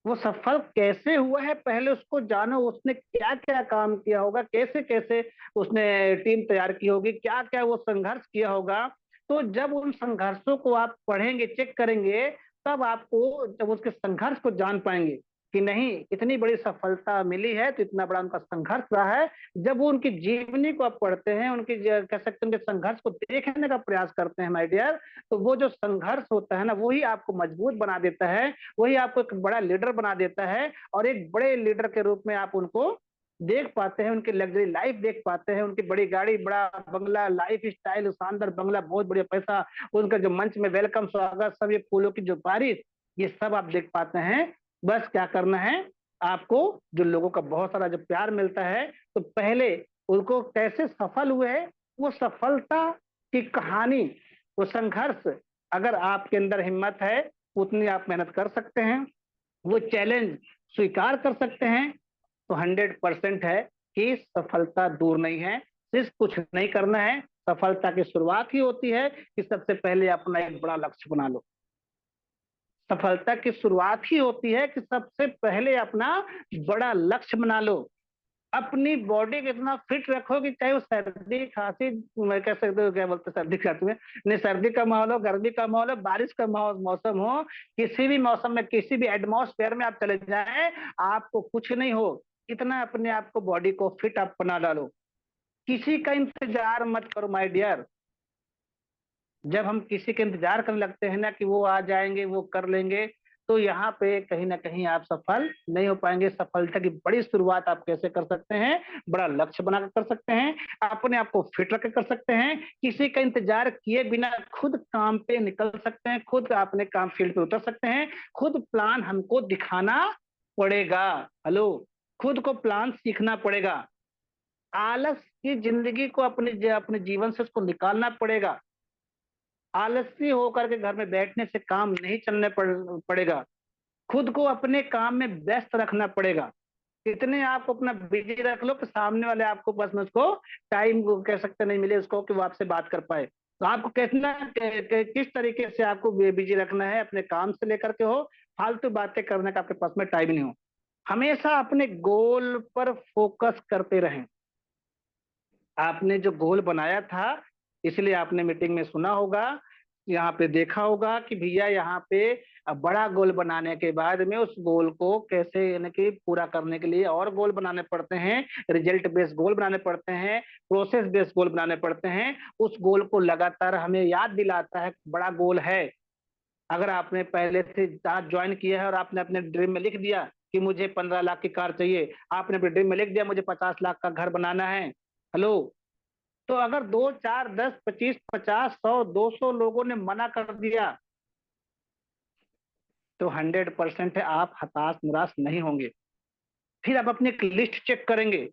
वो सफल कैसे हुआ है पहले उसको जानो, उसने क्या क्या काम किया होगा, कैसे कैसे उसने टीम तैयार की होगी, क्या क्या वो संघर्ष किया होगा। तो जब उन संघर्षों को आप पढ़ेंगे, चेक करेंगे, तब आपको जब उसके संघर्ष को जान पाएंगे कि नहीं इतनी बड़ी सफलता मिली है तो इतना बड़ा उनका संघर्ष रहा है। जब वो उनकी जीवनी को आप पढ़ते हैं, उनकी कह सकते हैं उनके संघर्ष को देखने का प्रयास करते हैं माय डियर, तो वो जो संघर्ष होता है ना, वही आपको मजबूत बना देता है, वही आपको एक बड़ा लीडर बना देता है। और एक बड़े लीडर के रूप में आप उनको देख पाते हैं, उनकी लग्जरी लाइफ देख पाते हैं, उनकी बड़ी गाड़ी, बड़ा बंगला, लाइफ स्टाइल, शानदार बंगला, बहुत बढ़िया पैसा, उनका जो मंच में वेलकम स्वागत, सब ये फूलों की जो बारिश, ये सब आप देख पाते हैं। बस क्या करना है आपको, जो लोगों का बहुत सारा जो प्यार मिलता है, तो पहले उनको कैसे सफल हुए हैं, वो सफलता की कहानी, वो संघर्ष, अगर आपके अंदर हिम्मत है उतनी आप मेहनत कर सकते हैं, वो चैलेंज स्वीकार कर सकते हैं, तो 100% है कि सफलता दूर नहीं है। सिर्फ कुछ नहीं करना है, सफलता की शुरुआत ही होती है कि सबसे पहले अपना एक बड़ा लक्ष्य बना लो। सफलता की शुरुआत ही होती है कि सबसे पहले अपना बड़ा लक्ष्य बना लो। अपनी बॉडी को इतना फिट रखो कि चाहे वो सर्दी खांसी, मैं कह सकते हो क्या बोलते सर्दी खांसी में, नहीं सर्दी का माहौल हो, गर्मी का माहौल हो, बारिश का मौसम हो, किसी भी मौसम में किसी भी एटमॉस्फेयर में आप चले जाएं, आपको कुछ नहीं हो। इतना अपने आप को बॉडी को फिट आप बना डालो। किसी का इंतजार मत करो माय डियर। जब हम किसी के इंतजार करने लगते हैं ना कि वो आ जाएंगे वो कर लेंगे, तो यहाँ पे कहीं ना कहीं आप सफल नहीं हो पाएंगे। सफलता की बड़ी शुरुआत आप कैसे कर सकते हैं, बड़ा लक्ष्य बनाकर कर सकते हैं, अपने आप को फिट रख कर सकते हैं, किसी का इंतजार किए बिना खुद काम पे निकल सकते हैं, खुद अपने काम फील्ड पे उतर सकते हैं। खुद प्लान हमको दिखाना पड़ेगा। हेलो, खुद को प्लान सीखना पड़ेगा। आलस की जिंदगी को अपने अपने जीवन से उसको निकालना पड़ेगा। आलसी होकर के घर में बैठने से काम नहीं चलने पड़ेगा। खुद को अपने काम में व्यस्त रखना पड़ेगा। इतने आप अपना बिजी रख लो कि सामने वाले आपको बस में उसको टाइम कह सकते नहीं मिले उसको कि वो आपसे बात कर पाए। तो आपको कहना किस तरीके से आपको बिजी रखना है, अपने काम से लेकर के हो, फालतू बातें करने का आपके पास में टाइम नहीं हो। हमेशा अपने गोल पर फोकस करते रहें। आपने जो गोल बनाया था, इसलिए आपने मीटिंग में सुना होगा, यहाँ पे देखा होगा कि भैया यहाँ पे बड़ा गोल बनाने के बाद में उस गोल को कैसे यानी कि पूरा करने के लिए और गोल बनाने पड़ते हैं, रिजल्ट बेस्ड गोल बनाने पड़ते हैं, प्रोसेस बेस्ड गोल बनाने पड़ते हैं। उस गोल को लगातार हमें याद दिलाता है बड़ा गोल है। अगर आपने पहले से आज ज्वाइन किया है और आपने अपने ड्रीम में लिख दिया कि मुझे 15 लाख की कार चाहिए, आपने अपने ड्रीम में लिख दिया मुझे 50 लाख का घर बनाना है, हेलो, तो अगर 2 4 10 25 50 100 200 लोगों ने मना कर दिया, तो 100% है, आप हताश निराश नहीं होंगे। फिर आप अपनी एक लिस्ट चेक करेंगे।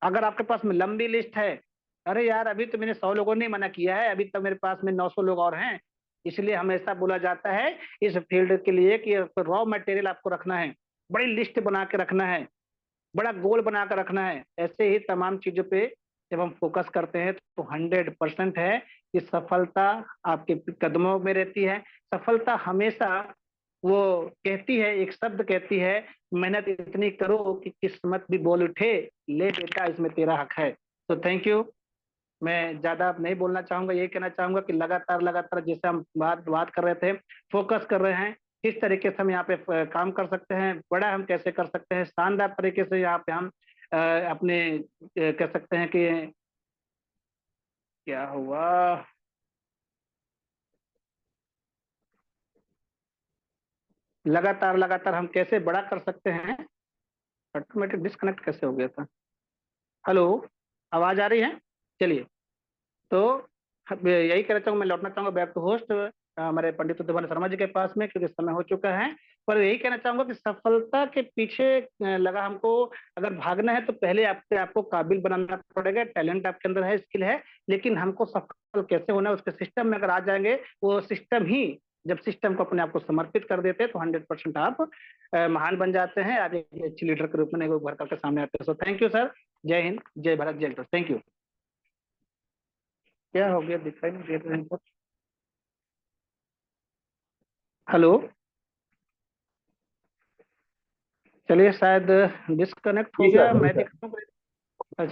अगर आपके पास में लंबी लिस्ट है, अरे यार अभी तो मैंने 100 लोगों ने मना किया है, अभी तो मेरे पास में 900 लोग और हैं। इसलिए हमेशा बोला जाता है इस फील्ड के लिए कि रॉ मटेरियल आपको रखना है, बड़ी लिस्ट बना के रखना है, बड़ा गोल बना कर रखना है। ऐसे ही तमाम चीजों पे जब हम फोकस करते हैं तो 100% है कि सफलता आपके कदमों में रहती है। सफलता हमेशा वो कहती है, एक शब्द कहती है, मेहनत इतनी करो कि किस्मत भी बोल उठे, ले बेटा इसमें तेरा हक है। तो थैंक यू। मैं ज्यादा अब नहीं बोलना चाहूंगा, ये कहना चाहूंगा कि लगातार लगातार जैसे हम बात बात कर रहे थे, फोकस कर रहे हैं, किस तरीके से हम यहाँ पे काम कर सकते हैं, बड़ा हम कैसे कर सकते हैं, शानदार तरीके से यहाँ पे हम अपने कह सकते हैं कि क्या हुआ, लगातार लगातार हम कैसे बड़ा कर सकते हैं। ऑटोमेटिक डिस्कनेक्ट कैसे हो गया था? हेलो, आवाज आ रही है? चलिए। तो यही कहना चाहूंगा, मैं लौटना चाहूंगा बैक टू होस्ट हमारे पंडित उद्यभान शर्मा जी के पास में, क्योंकि समय हो चुका है। पर यही कहना चाहूंगा कि सफलता के पीछे लगा हमको अगर भागना है तो पहले आपसे आपको काबिल बनाना पड़ेगा। टैलेंट आपके अंदर है, स्किल है, लेकिन हमको सफल कैसे होना है उसके सिस्टम में अगर आ जाएंगे, वो सिस्टम ही, जब सिस्टम को अपने आप को समर्पित कर देते हैं तो 100% आप महान बन जाते हैं, आप एक अच्छी लीडर के रूप में उभर करके सामने आते हैं। So thank you sir. जय हिंद, जय भारत, जय हिंद। Thank you. क्या हो गया, दिखाई नहीं दे रहा है? हेलो। चलिए शायद डिस्कनेक्ट हो जी गया, सर, जी मैं सर। देखता हूँ। अच्छा।